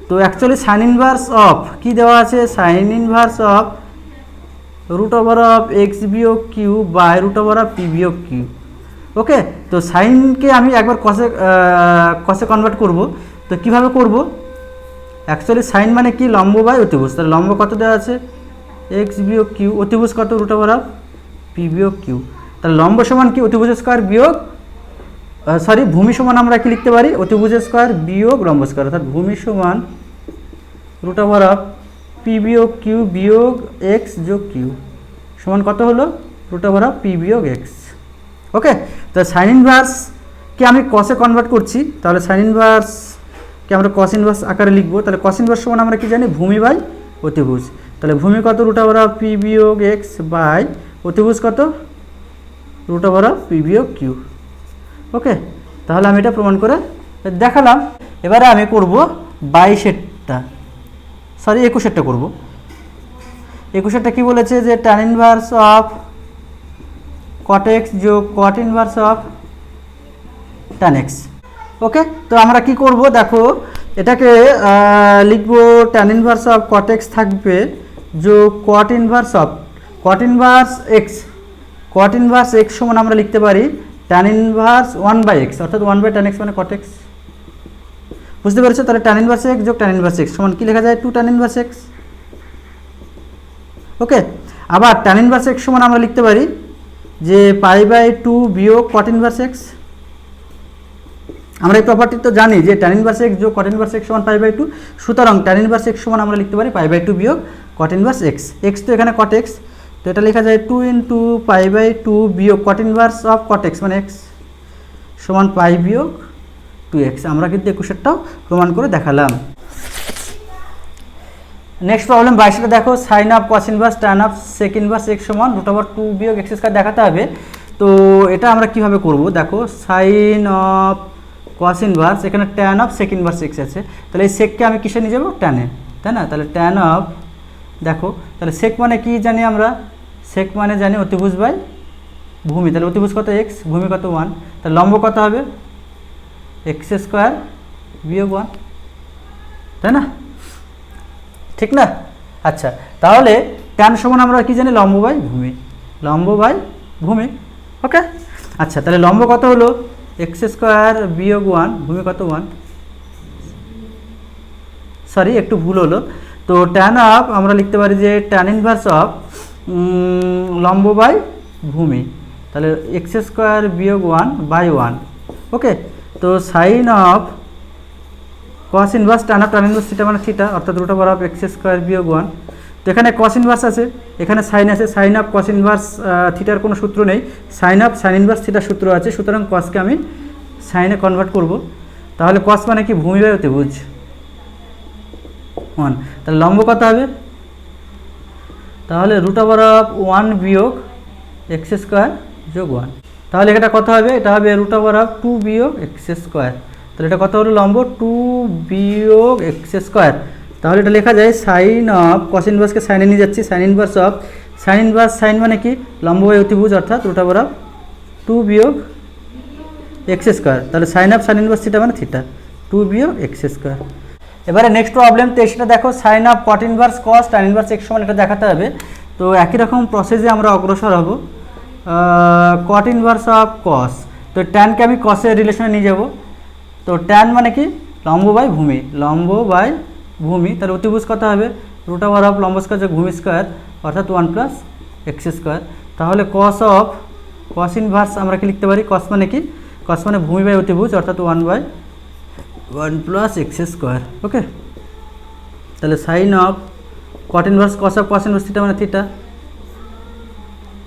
তো অ্যাকচুয়ালি সাইন ইনভার্স অফ কী দেওয়া আছে, sine inverse of root over of x বিয়োগ q by root over of p বিয়োগ কিউ। ওকে, তো সাইনকে আমি একবার কসে কনভার্ট করব। তো কিভাবে করব, অ্যাকচুয়ালি সাইন মানে কি লম্ব বাই অতিভুজ, তাহলে লম্ব কত দেওয়া আছে এক্স বিয়োগ কিউ, অতিভুজ কত রুট ওভার অফ পি বিয়োগ কিউ। তাহলে লম্ব সমান কি অতিভুজ স্কোয়ার বিয়োগ ভূমি সমান আমরা কি লিখতে পারি অতিভুজ স্কোয়ার বিয়োগ লম্ব স্কোয়ার, অর্থাৎ ভূমি সমান রুট ওভার অফ পি বিয়োগ কিউ বিয়োগ এক্স যোগ কিউ সমান কত হলো রুট ওভার অফ পি বিয়োগ এক্স। ওকে, তো সাইন ইনভার্সকে আমি কসে কনভার্ট করছি, তাহলে সাইন ইনভার্সকে আমরা কস ইনভার্স আকারে লিখবো। তাহলে কস ইনভার্স সমান আমরা কি জানি ভূমি বাই অতিভুজ, তাহলে ভূমি কত রুট ওভার অফ পি বিয়োগ এক্স বাই অতিভুজ কত রুট ওভার অফ পি বিয়োগ কিউ। ওকে, তাহলে আমি এটা প্রমাণ করে দেখালাম। এবারে আমি করব 21টা করব। 21টা কি বলেছে যে tan inverse of cot x যোগ cot inverse of tan x. Okay, তো আমরা কি করব দেখো, এটাকে লিখবো tan inverse of cot x থাকবে যোগ cot inverse of cot inverse x। cot inverse x সমান আমরা লিখতে পারি tan ইনভার্স 1/x, অর্থাৎ 1/tan x মানে cot x। বুঝতে পেরেছো? তাহলে tan ইনভার্স x যোগ tan ইনভার্স x সমান কি লেখা যায় 2 tan ইনভার্স x। ওকে, আবার tan ইনভার্স x সমান আমরা লিখতে পারি যে π/2 বিয়োগ cot ইনভার্স x। আমরা এই প্রপার্টি তো জানি যে tan ইনভার্স x যোগ cot ইনভার্স x সমান π/2, সুতরাং tan ইনভার্স x সমান আমরা লিখতে পারি π/2 বিয়োগ cot ইনভার্স x। x তো এখানে cot x, তো এটা লেখা যায় 2 × π/2 বিয়োগ cot inverse of cot x মানে x সমান π বিয়োগ 2x। আমরা কিন্তু 21টাও প্রমাণ করে দেখালাম। নেক্সট প্রবলেম 22টা দেখো, sine of cos inverse tan of sec inverse x সমান √2 বিয়োগ x স্কয়ার দেখাতে হবে। তো এটা আমরা কিভাবে করব? দেখো সাইন অফ cos ইনভার্স, এখানে tan of sec inverse x আছে, তাহলে এই সেককে আমি কিসে নিয়ে যাব? tan এ, তাই না? তাহলে tan অফ, দেখো তাহলে sec মানে কি জানি আমরা? sec মানে জানি অতিভুজ বাই ভূমি, তাহলে অতিভুজ কত x, ভূমি কত 1, তাহলে লম্ব কত হবে? x স্কয়ার বিয়োগ 1, তাই না? ঠিক না? আচ্ছা, তাহলে tan সমান আমরা কি জানি? লম্ব বাই ভূমি, লম্ব বাই ভূমি। ওকে, আচ্ছা তাহলে লম্ব কত হলো? x স্কয়ার বিয়োগ 1, ভূমি কত 1, সরি একটু ভুল হলো। তো tan অফ আমরা লিখতে পারি যে tan ইনভার্স অফ লম্ব বাই ভূমি, তাহলে x স্কয়ার বিয়োগ 1/1। ওকে, তো sine of cos inverse tan inverse theta মানে থিটা, অর্থাৎ √2 অফ x স্কয়ার বিয়োগ 1। তো এখানে cos ইনভার্স আছে, এখানে সাইন আছে, সাইন অফ cos ইনভার্স থিটার কোনো সূত্র নেই, সাইন অফ সাইন ইনভার্স থিটার সূত্র আছে, সুতরাং cosকে আমি সাইনে কনভার্ট করব। তাহলে cos মানে কি? ভূমি বাই অতিভুজ 1। তাহলে লম্ব কত হবে? তাহলে √1 বিয়োগ x স্কয়ার যোগ 1, তাহলে এটা কত হবে? এটা হবে √2 বিয়োগ x স্কয়ার, তাহলে এটা কত হলো? লম্ব 2 বিয়োগ x স্কয়ার। তাহলে এটা লেখা যায় সাইন অফ cos ইনভার্সকে সাইনে নিয়ে যাচ্ছি, sine inverse of sine inverse, sine মানে কি? লম্ব বাই অতিভুজ, অর্থাৎ √2 বিয়োগ x স্কয়ার, তাহলে sine of sine inverse theta মানে থিটা 2 বিয়োগ x স্কয়ার। এবারে নেক্সট প্রবলেম 23টা দেখো, sine of cot inverse cos tan inverse x সমান এটা দেখাতে হবে। তো একই রকম প্রসেসে আমরা অগ্রসর হব। cot ইনভার্স অফ cos, তো ট্যানকে আমি cos-এর রিলেশনে নিয়ে যাব। তো tan মানে কি? লম্ব বাই ভূমি, লম্ব বাই ভূমি, তাহলে অতিভুজ কত হবে? √2 অফ লম্ব স্কয়ার যোগ ভূমি স্কয়ার, অর্থাৎ 1 + x স্কয়ার। তাহলে cos ইনভার্স আমরা কি লিখতে পারি? cos মানে কি? cos মানে ভূমি বাই অতিভুজ, অর্থাৎ 1/1 + x স্কয়ার। ওকে, তাহলে sine of cot inverse cos of cos inverse theta মানে থিটা,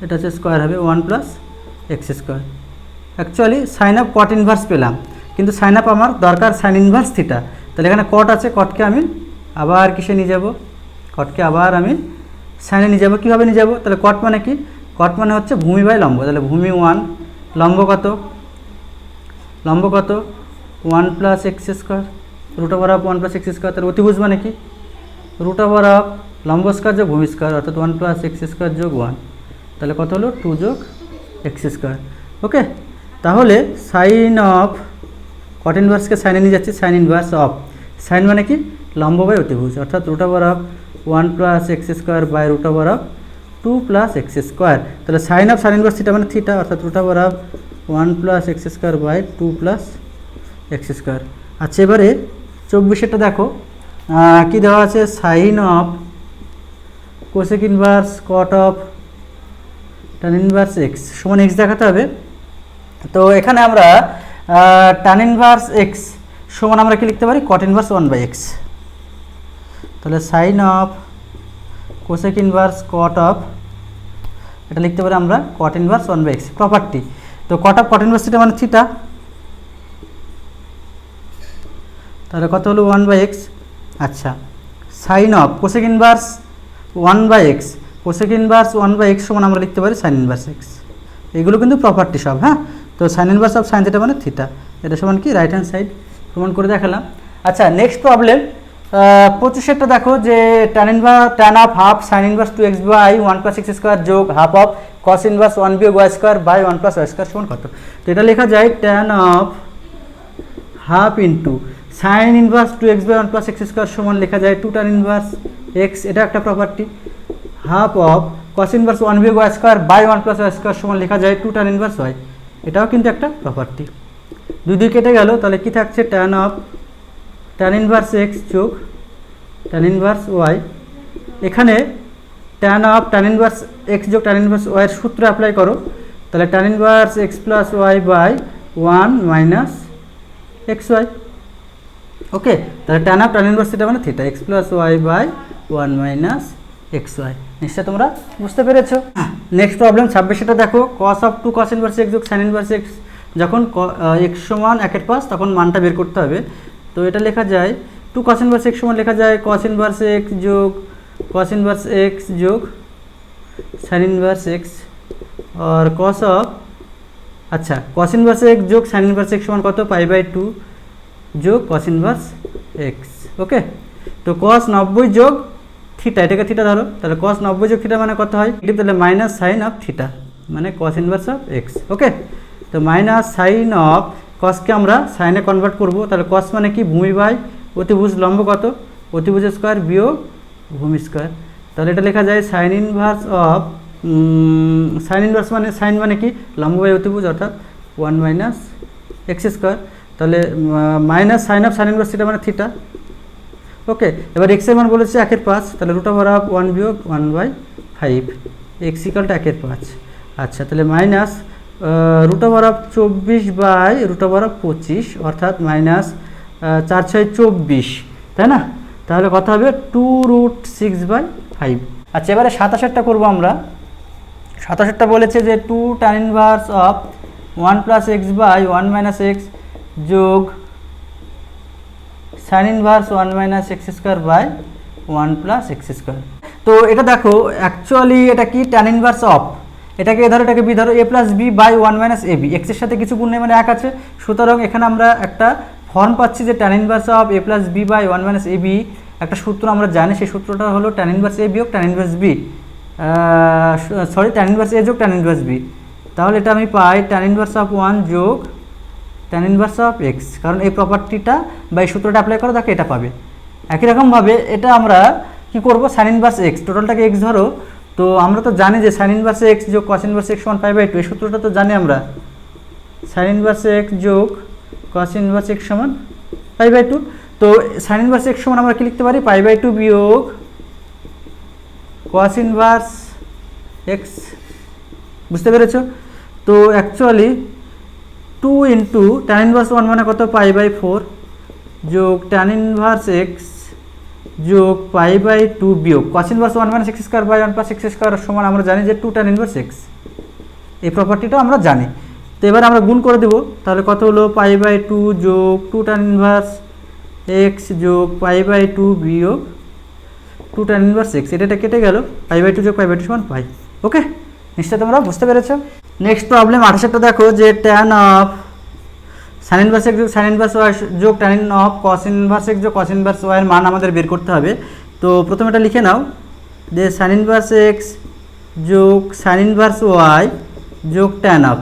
এটা হচ্ছে স্কয়ার হবে 1 + x square. Actually sine of cot inverse পেলাম, কিন্তু সাইন অফ আমার দরকার সাইন ইনভার্স থিটা, তাহলে এখানে cot আছে, cotকে আমি আবার কিসে নিয়ে যাব? cotকে আবার আমি সাইনে নিয়ে যাব। কীভাবে নিয়ে যাব? তাহলে cot মানে কি? cot মানে হচ্ছে ভূমি বাই লম্ব, তাহলে ভূমি 1, লম্ব কত? লম্ব কত? 1 + x স্কয়ার, √1 + x স্কয়ার। তাহলে অতিভুজ মানে কি? √1 লম্ব স্কয়ার যোগ ভূমি স্কয়ার, অর্থাৎ 1 + x স্কয়ার যোগ 1, তাহলে কত হলো? 2 যোগ x স্কয়ার। ওকে, তাহলে সাইন অফ cot ইনভার্সকে সাইনে নিয়ে যাচ্ছি, সাইন ইনভার্স অফ, সাইন মানে কি? লম্ব বাই অতিভুজ, অর্থাৎ √1 + x square by √2 + x square. তাহলে sine of sine inverse theta মানে থিটা, অর্থাৎ √1 + x square by 2 + x square. আচ্ছা, এবারে 24টা দেখো, কি দেওয়া আছে? Sine of cosec inverse cot of tan inverse x সমান x দেখাতে হবে। তো এখানে আমরা tan ইনভার্স x সমান আমরা কি লিখতে পারি? cot inverse 1/x। তাহলে sine of cosec inverse cot of, এটা লিখতে পারি আমরা cot ইনভার্স 1/x প্রপার্টি। তো cot of cot inverse theta মানে থিটা, তাহলে কত হলো? 1/x। আচ্ছা, sine of cosec inverse 1/x, cosec inverse 1/x সমান আমরা লিখতে পারি সাইন ইনভার্স x। এগুলো কিন্তু প্রপার্টি সব, হ্যাঁ। তো sine inverse of sine theta মানে থিটা, এটা সমান কি? রাইট হ্যান্ড সাইড, প্রমাণ করে দেখালাম। আচ্ছা, নেক্সট প্রবলেম 25টা দেখো, যে tan of half sine inverse 2x/1 + x square যোগ হাফ অফ cos ইনভার্স 1 বিয়োগ y square by 1 + y square সমান কত? তো এটা লেখা যায় tan of half into sine inverse 2x/1 + x² সমান লেখা যায় 2 tan ইনভার্স x, এটা একটা property. Half of cos inverse 1 - y² 1 + y² সমান লেখা যায় 2 tan ইনভার্স y, এটাও কিন্তু একটা প্রপার্টি। দুই কেটে গেল, তাহলে কি থাকছে tan ইনভার্স x যোগ tan ইনভার্স y। এখানে tan ইনভার্স x যোগ tan ইনভার্স y এর সূত্র অ্যাপ্লাই করো, তাহলে tan inverse x + y/1 - xy। Okay, তাহলে tan ইনভার্স এটা মানে থিটা, x + y/1 - xy। নিশ্চয় তোমরা বুঝতে পেরেছো। নেক্সট প্রবলেম 26 এটা দেখো, cos of 2 cos inverse x যোগ sin ইনভার্স x, যখন x সমান 1/5 তখন মানটা বের করতে হবে। তো এটা লেখা যায় 2 cos ইনভার্স x সমান লেখা যায় cos ইনভার্স x যোগ cos ইনভার্স x যোগ sin ইনভার্স x, আর cos of cos inverse x যোগ sin ইনভার্স x সমান কত, π/2 যোগ cos ইনভার্স x। ওকে, তো cos 90 যোগ থিটা, এটাকে থিটা ধরো, তাহলে cos 90 যোগ থিটা মানে কত হয়, তাহলে মাইনাস সাইন অফ থিটা মানে cos ইনভার্স অফ x। ওকে, তো মাইনাস সাইন অফ cosকে আমরা সাইনে কনভার্ট করব, তাহলে cos মানে কি, ভূমি বাই অতিভুজ লম্ব কত, অতিভুজ স্কোয়ার বিয়োগ ভূমি স্কোয়ার। তাহলে এটা লেখা যায় sine inverse of sine inverse মানে সাইন মানে কি, লম্ব বাই অতিভুজ অর্থাৎ 1 - x²। তাহলে minus sine of sine inverse theta মানে থিটা। ওকে, এবার x এর মান বলেছে 1/5, তাহলে √1 বিয়োগ 1/5, x = 1/5। আচ্ছা, তাহলে মাইনাস √24/√25 অর্থাৎ মাইনাস 4×6 = 24, তাই না? তাহলে কত হবে 2√6/5। আচ্ছা, এবারে 27টা করবো আমরা। 27টা বলেছে যে 2 tan inverse of 1 + x/1 - x যোগ sin ইনভার্স 1 - x²/1 + x²। তো এটা দেখো অ্যাকচুয়ালি এটা কি, tan ইনভার্স অফ, এটাকে ধরো, এটাকে বি ধরো, a + b/1 - ab, x এর সাথে কিছু গুণ নেই মানে 1 আছে, সুতরাং এখানে আমরা একটা ফর্ম পাচ্ছি যে tan inverse of a + b/1 - ab, একটা সূত্র আমরা জানি, সেই সূত্রটা হলো tan ইনভার্স a বিয়োগ tan inverse b, tan inverse a যোগ tan ইনভার্স b। তাহলে এটা আমি পাই tan ইনভার্স অফ 1 যোগ tan ইনভার্স অফ x, কারণ এই প্রপার্টিটা বা এই সূত্রটা অ্যাপ্লাই করো, তাকে এটা পাবে। একই রকমভাবে এটা আমরা কি করব, sin ইনভার্স x, টোটালটাকে x ধরো, তো আমরা তো জানি যে sin ইনভার্স x যোগ cos ইনভার্স x সমান π/2, এই সূত্রটা তো জানি আমরা, sin ইনভার্স x যোগ cos ইনভার্স x সমান π/2। তো sin ইনভার্স x সমান আমরা কি লিখতে পারি, π/2 বিয়োগ cos ইনভার্স x। বুঝতে পেরেছো? তো অ্যাকচুয়ালি 2 × tan ইনভার্স 1 মানে কত, π/4 যোগ tan ইনভার্স x যোগ π/2 বিয়োগ cos ইনভার্স 1 - x²/1 + x² সমান আমরা জানি যে 2 tan ইনভার্স x, এই প্রপার্টিটা আমরা জানি। তো এবার আমরা গুণ করে দেব, তাহলে কত হলো, π/2 যোগ 2 tan ইনভার্স x যোগ π/2 বিয়োগ 2 tan ইনভার্স x, এটা কেটে গেল, π/2 যোগ π/2 সমান π। ওকে, নিশ্চয় তোমরা বুঝতে পেরেছো। নেক্সট প্রবলেম 28টা দেখো, যে tan of sin inverse x যোগ sin ইনভার্স y যোগ tan of cos inverse x যোগ cos ইনভার্স y এর মান আমাদের বের করতে হবে। তো প্রথমে এটা লিখে নাও যে sin ইনভার্স x যোগ sin ইনভার্স y যোগ tan অফ,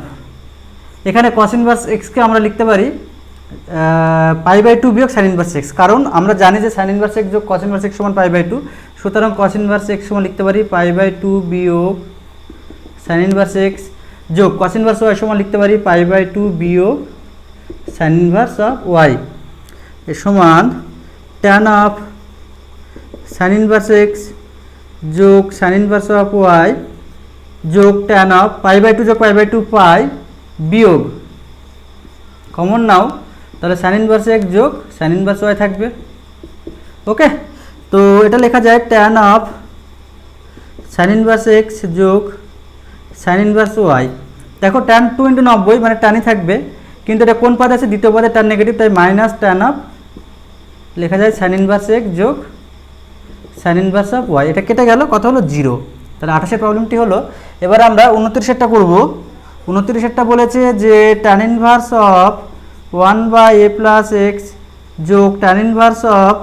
এখানে cos ইনভার্স x কে আমরা লিখতে পারি π/2 বিয়োগ sin ইনভার্স x, কারণ আমরা জানি যে sin ইনভার্স x যোগ cos ইনভার্স x সমান π/2, সুতরাং cos ইনভার্স x সমান লিখতে পারি π/2 বিয়োগ sin ইনভার্স x যোগ cos ইনভার্স y সমান লিখতে পারি π/2 বিয়োগ sin ইনভার্স অফ y এর সমান tan of sin inverse x যোগ sin ইনভার্স অফ y যোগ tan অফ π/2 যোগ π/2 পাই বিয়োগ কমন নাও, তাহলে sin ইনভার্স x যোগ sin ইনভার্স y থাকবে। ওকে, তো এটা লেখা যায় tan of sin inverse x যোগ sin ইনভার্স y। দেখো tan 2 × 90 মানে টানই থাকবে, কিন্তু এটা কোন পদ আছে, দ্বিতীয় পদে tan নেগেটিভ, তাই মাইনাস tan অফ লেখা যায় sin ইনভার্স x যোগ sin ইনভার্স অফ y, এটা কেটে গেল, কত হলো 0। তাহলে 28 প্রবলেমটি হলো। এবার আমরা 29টা করব। 29টা বলেছে যে tan inverse of 1/a + x যোগ tan inverse of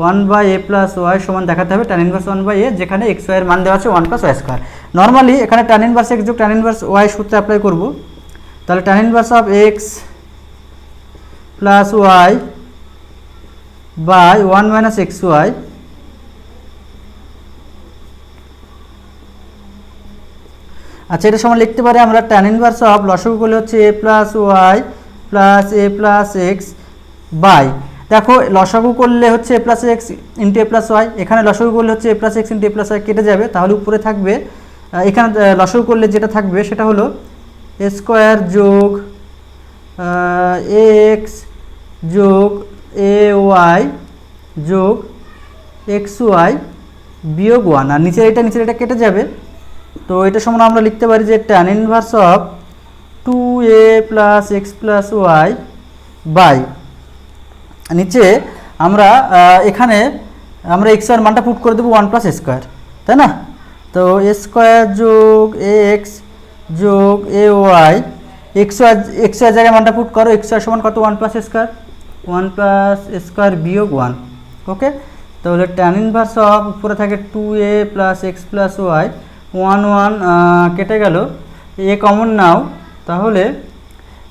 1/a + y সমান দেখাতে হবে tan ইনভার্স 1/a, যেখানে x y এর মান দেওয়া আছে 1 + y²। নর্মালি এখানে tan ইনভার্স x যোগ tan ইনভার্স y সূত্র অ্যাপ্লাই করব, তাহলে tan inverse of x + y by 1 minus x y আচ্ছা এটা সমান লিখতে পারি আমরা tan ইনভার্স অফ লসাগু করলে হচ্ছে a plus y plus a plus x by, দেখো লসাগু করলে হচ্ছে a plus x into a plus y, এখানে লসাগু করলে হচ্ছে a plus x into a plus y কেটে যাবে, তাহলে উপরে থাকবে এখানে লসাগু করলে যেটা থাকবে সেটা হলো এ স্কোয়ার যোগ এ এক্স যোগ এ ওয়াই যোগ এক্স ওয়াই বিয়োগ 1, আর নিচের এটা কেটে যাবে। তো এটা সমান আমরা লিখতে পারি যে tan inverse of 2a plus x plus y by, নিচে আমরা এখানে আমরা এক্স ওয়ার মানটা পুট করে দেবো 1 প্লাস স্কোয়ার, তাই না? তো এ স্কোয়ার যোগ এ এক্স যোগ এ ওয়াই, এক্স ওয়াই জায়গায় মানটা পুট করো, এক্স ওয়াই সমান কত 1 প্লাস স্কোয়ার, 1 প্লাস স্কোয়ার বিয়োগ 1। ওকে, তাহলে tan ইনভার্স অফ উপরে থাকে 2a plus x plus Y, 1 1 কেটে গেল, এ কমন নাও, তাহলে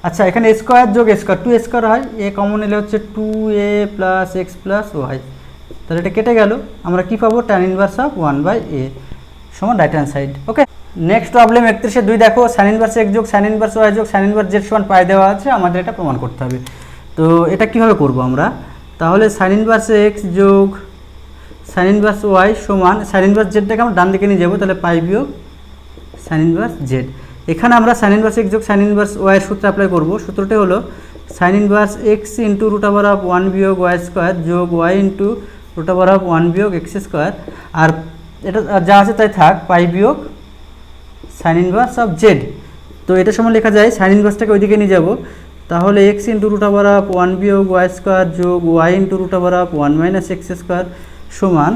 আচ্ছা এখানে স্কোয়ার যোগ স্কোয়ার 2 স্কোয়ার হয়, এ কমন এলে হচ্ছে 2a plus x plus Y, তাহলে এটা কেটে গেল, আমরা কি পাবো tan ইনভার্স অফ 1/a সমান রাইট হ্যান্ড সাইড। ওকে, নেক্সট প্রবলেম 31-2 দেখো সাইন ইনভার্স এক্স যোগ সাইন ইনভার্স ওয়াই যোগ সাইন ইনভার্স জেড সমান পাই দেওয়া আছে, আমাদের এটা প্রমাণ করতে হবে। তো এটা কিভাবে করব আমরা, তাহলে সাইন ইনভার্স এক্স যোগ সাইন ইনভার্স ওয়াই সমান সাইন ইনভার্স জেডটাকে আমরা ডান দিকে নিয়ে যাবো, তাহলে পাই বিয়োগ সাইন ইনভার্স জেড। এখানে আমরা সাইন ইনভার্স এক্স যোগ সাইন ইনভার্স ওয়াই এর সূত্র অ্যাপ্লাই করব, সূত্রটি হলো sine inverse x into root over of 1 বিয়োগ ওয়াই স্কোয়ার যোগ y into root over of 1 বিয়োগ এক্স স্কোয়ার, আর এটা যা আছে তাই থাক, পাই বিয়োগ সাইন ইনভার্স অফ জেড। তো এটা সমান লেখা যায় সাইন ইনভার্সটাকে ওইদিকে নিয়ে যাব, তাহলে x into root over of 1 বিয়োগ ওয়াই স্কোয়ার যোগ y into root over of 1 minus x square সমান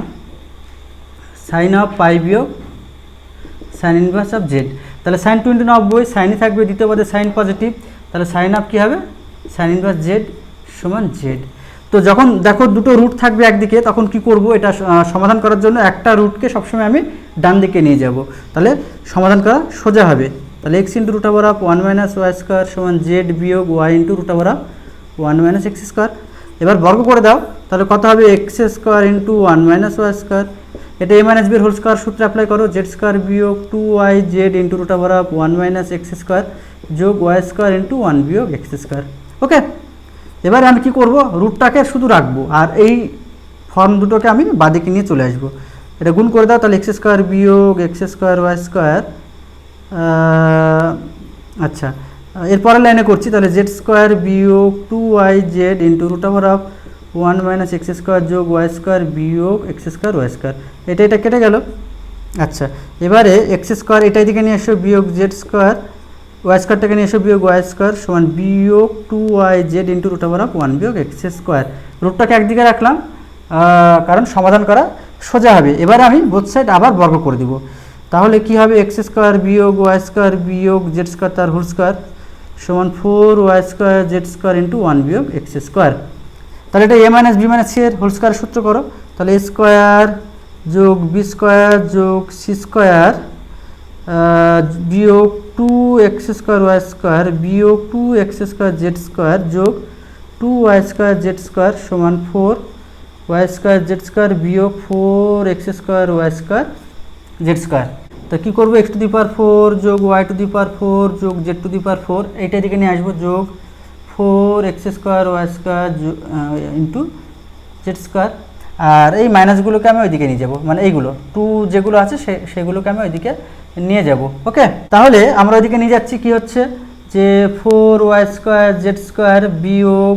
সাইন অফ পাই বিয়োগ সাইন ইনভার্স অফ জেড। তাহলে সাইন 2 × 90 সাইনই থাকবে, দ্বিতীয় পদে সাইন পজিটিভ, তাহলে সাইন অফ কী হবে সাইন ইনভার্স জেড সমান জেড। তো যখন দেখো দুটো রুট থাকবে একদিকে, তখন কি করব, এটা সমাধান করার জন্য একটা রুটকে সবসময় আমি ডান দিকে নিয়ে যাব, তাহলে সমাধান করা সোজা হবে। তাহলে x into root over of 1 minus y square সমান জেড বিয়োগ y into root over of 1 minus x square. এবার বর্গ করে দাও, তাহলে কত হবে x square into 1 minus y square, এটা এ মাইনাস বির হোল স্কোয়ার সূত্রে অ্যাপ্লাই করো, জেড স্কোয়ার বিয়োগ 2y z into root over of 1 minus x square যোগ ওয়াই স্কোয়ার ইন্টু 1 বিয়োগ এক্স স্কোয়ার। ওকে, এবারে আমি কী করব, রুটটাকে শুধু রাখবো আর এই ফর্ম দুটোকে আমি বাদিকে নিয়ে চলে আসবো, এটা গুণ করে দাও, তাহলে এক্স স্কোয়ার বিয়োগ এক্স স্কোয়ার ওয়াই স্কোয়ার, আচ্ছা এরপরের লাইনে করছি, তাহলে জেড স্কোয়ার বিয়োগ 2y z into root over of 1 minus x square যোগ ওয়াই স্কোয়ার বিয়োগ এক্স স্কোয়ার ওয়াই স্কোয়ার, এটা কেটে গেল। আচ্ছা এবারে এক্স স্কোয়ার এটা এদিকে নিয়ে এসো বিয়োগ জেড স্কোয়ার, ওয়াই স্কোয়ারটাকে নিয়ে এসো বিয়োগ ওয়াই স্কোয়ার সমান বিয়োগ 2y z into root over of 1 বিয়োগ এক্স স্কোয়ার। রুটটাকে একদিকে রাখলাম কারণ সমাধান করা সোজা হবে। এবারে আমি বোথ সাইড আবার বর্গ করে দিব, তাহলে কি হবে এক্স স্কোয়ার বিয়োগ ওয়াই স্কোয়ার বিয়োগ জেড স্কোয়ার তার হোল স্কোয়ার সমান 4y square z square into 1 বিয়োগ এক্স স্কোয়ার। তাহলে এটা a minus B minus C এর হোল স্কোয়ার সূত্র করো, তাহলে এ স্কোয়ার যোগ বি স্কোয়ার যোগ সি স্কোয়ার বিয়োগ 2x স্কোয়ার ওয়াই স্কোয়ার বিয়োগ 2x স্কোয়ার জেড স্কোয়ার যোগ 2y স্কোয়ার জেড স্কোয়ার সমান 4y স্কোয়ার জেড স্কোয়ার বিয়োগ 4x square y square z square. তো কী করবো, x টু দি পাওয়ার 4 যোগ y টু দি পাওয়ার 4 যোগ z টু দি পাওয়ার 4, এইটা দিকে নিয়ে আসবো, যোগ 4x square y square into z square, আর এই মাইনাসগুলোকে আমি ওইদিকে নিয়ে যাব, মানে এইগুলো 2 যেগুলো আছে সেগুলোকে আমি ওইদিকে নিয়ে যাব। ওকে, তাহলে আমরা ওইদিকে নিয়ে যাচ্ছি, কি হচ্ছে যে 4y স্কোয়ার জেড স্কোয়ার বিয়োগ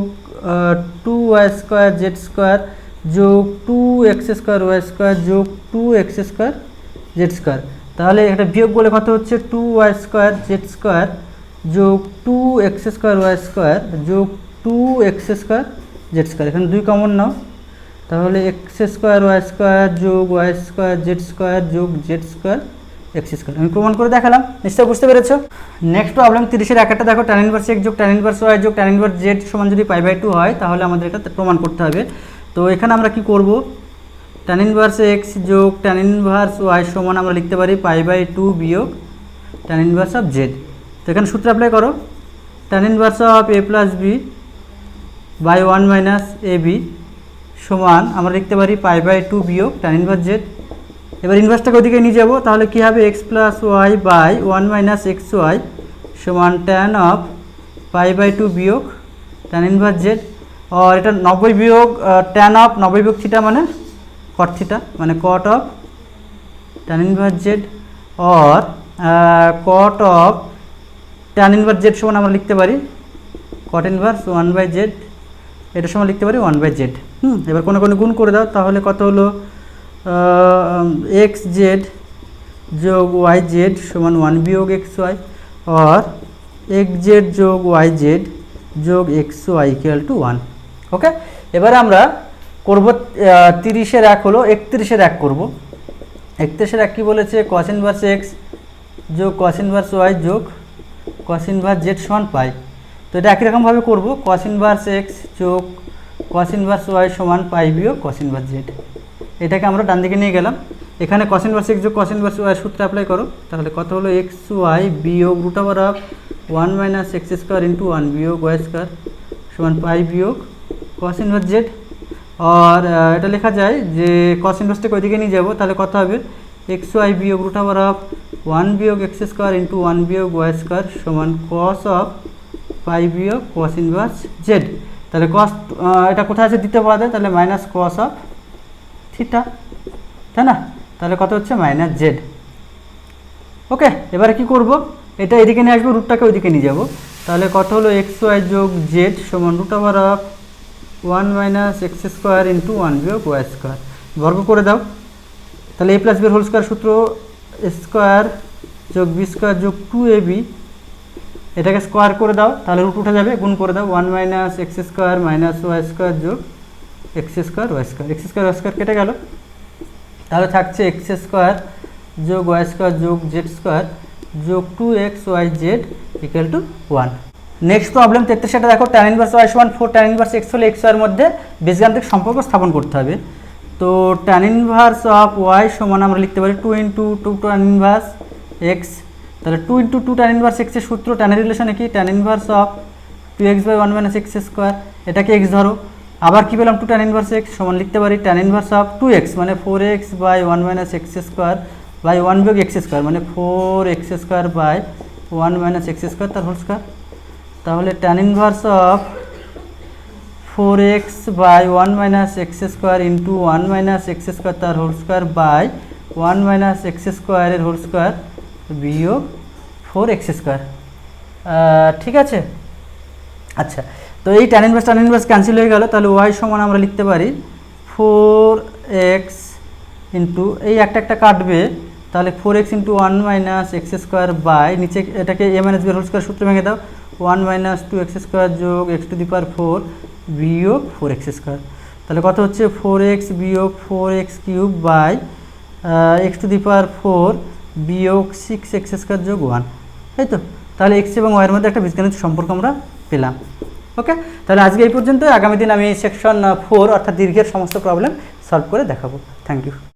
2y স্কোয়ার জেড স্কোয়ার যোগ 2x স্কোয়ার ওয়াই স্কোয়ার যোগ 2x স্কোয়ার জেড স্কোয়ার। তাহলে একটা বিয়োগ বলে কত হচ্ছে 2y স্কোয়ার জেড স্কোয়ার যোগ 2x স্কোয়ার ওয়াই স্কোয়ার যোগ 2x স্কোয়ার জেড স্কোয়ার, এখানে 2 কমন নাও, তাহলে এক্স স্কোয়ার ওয়াই স্কোয়ার যোগ ওয়াই স্কোয়ার জেড স্কোয়ার যোগ জেড স্কোয়ার এক্স স্কোয়ার। আমি প্রমাণ করে দেখালাম, নিশ্চয়ই বুঝতে পেরেছো। নেক্সট প্রবলেম 30-এর একটা দেখো, tan ইনভার্স এক্স যোগ tan ইনভার্স ওয়াই যোগ tan ইনভার্স জেড সমান যদি π/2 হয়, তাহলে আমাদের এটা প্রমাণ করতে হবে। তো এখানে আমরা কি করব, tan ইনভার্স এক্স যোগ tan ইনভার্স ওয়াই সমান আমরা লিখতে পারি π/2 বিয়োগ tan ইনভার্স অফ জেড। তো এখানে সূত্র অ্যাপ্লাই করো, tan inverse of a plus b by 1 minus a b সমান আমরা লিখতে পারি π/2 বিয়োগ tan ইনভার্স জেড। এবার ইনভার্সটাকে ওদিকে নিয়ে যাব, তাহলে কী হবে x + y বাই 1 - xy সমান tan অফ π/2 বিয়োগ tan ইনভার্স জেড। আর এটা 90 বিয়োগ tan অফ 90 বিয়োগ থিটা মানে cot থিটা, মানে cot of tan inverse Z. और cot of tan inverse z সমান আমরা লিখতে পারি cot ইনভার্স 1/z, এটা সমান লিখতে পারি 1/z। এবার কোনো কোনো গুণ করে দাও, তাহলে কত হলো xz যোগ yz সমান 1 বিয়োগ xy, और xz যোগ yz যোগ xy = 1। ওকে, এবারে আমরা করব 30-এর 1 হলো 31-এর 1 করব। 31-এর 1 কি বলেছে, cos ইনভার্স x যোগ cos ইনভার্স y যোগ cos ইনভার্স z সমান পাই। তো এটা একই রকমভাবে করব, cos ইনভার্স x যোগ cos ইনভার্স y সমান পাই বিয়োগ cos ইনভার্স z। এটাকে আমরা ডান দিকে নিয়ে গেলাম, এখানে cos ইনভার্স x যোগ cos ইনভার্স y সূত্র অ্যাপ্লাই করো, তাহলে কত হলো xy বিয়োগ √1 - x² * 1 বিয়োগ y² সমান পাই বিয়োগ cos ইনভার্স z। আর এটা লেখা যায় যে cos ইনভার্সটাকে ওইদিকে নিয়ে যাব, তাহলে কত হবে xy বিয়োগ √1 বিয়োগ x² * 1 বিয়োগ y² সমান cos অফ পাই বিয়োগ cos ইনভার্স z। তাহলে cos এটা কোথায় আছে দিতে পারা যায়, তাহলে মাইনাস cos অফ থিটা, তাই না? তাহলে কত হচ্ছে -z। ওকে, এবারে কি করব, এটা এদিকে নিয়ে আসবো, রুটটাকে ওইদিকে নিয়ে যাব, তাহলে কত হলো xy যোগ z সমান √1 - x² * 1 বিয়োগ y²। বর্গ করে দাও, তাহলে a + b হোল স্কয়ার সূত্র স্কয়ার যোগ b স্কয়ার যোগ 2ab, এটাকে স্কয়ার করে দাও, তাহলে রুট উঠে যাবে, গুণ করে দাও 1 - x² - y² যোগ x² y² কেটে গেল, তাহলে থাকছে x² যোগ y² যোগ z² যোগ 2xyz = 1। নেক্সট প্রবলেম 33 দেখো, tan ইনভার্স y সমান 4 tan ইনভার্স x হলে x এর মধ্যে বীজগাণিতিক সম্পর্ক স্থাপন করতে হবে। তো tan ইনভার্স অফ y সমান আমরা লিখতে পারি 2 * 2 tan ইনভার্স x, তাহলে 2 * 2 tan ইনভার্স x এর সূত্র tan এর রিলেশনে কি, tan inverse of 2x/1 - x², এটাকে x ধরো। আবার কি পেলাম 2 tan ইনভার্স x সমান লিখতে পারি tan ইনভার্স অফ 2x মানে 4x/1 - x² বাই 1 বিয়োগ x² মানে 4x² / 1 - x² তার হোল স্কয়ার। তাহলে tan inverse of 4x/1 - x² into 1 - x² তার হোল স্কয়ার বাই 1 - x² এর হোল স্কয়ার বিয়োগ 4x²। ঠিক আছে, আচ্ছা, তো এই tan ইনভার্স ক্যান্সেল হয়ে গেল, তাহলে y সমান আমরা লিখতে পারি 4x ইন্টু এই একটা কাটবে, তাহলে 4x ইন্টু 1 - x² বাই নিচে এটাকে a - b হোল স্কয়ার সূত্র ভেঙে দাও 1 - 2x² যোগ x⁴ বিয়োগ 4x²। তাহলে কত হচ্ছে 4x বিয়োগ 4x³ বাই x⁴ বিয়োগ 6x² যোগ 1, তাই তো? তাহলে x এবং y এর মধ্যে একটা বীজগাণিতিক সম্পর্ক আমরা পেলাম। ওকে, তাহলে আজকে এই পর্যন্ত, আগামী দিন আমি সেকশন 4 অর্থাৎ দীর্ঘের সমস্ত প্রবলেম সলভ করে দেখাবো। Thank you.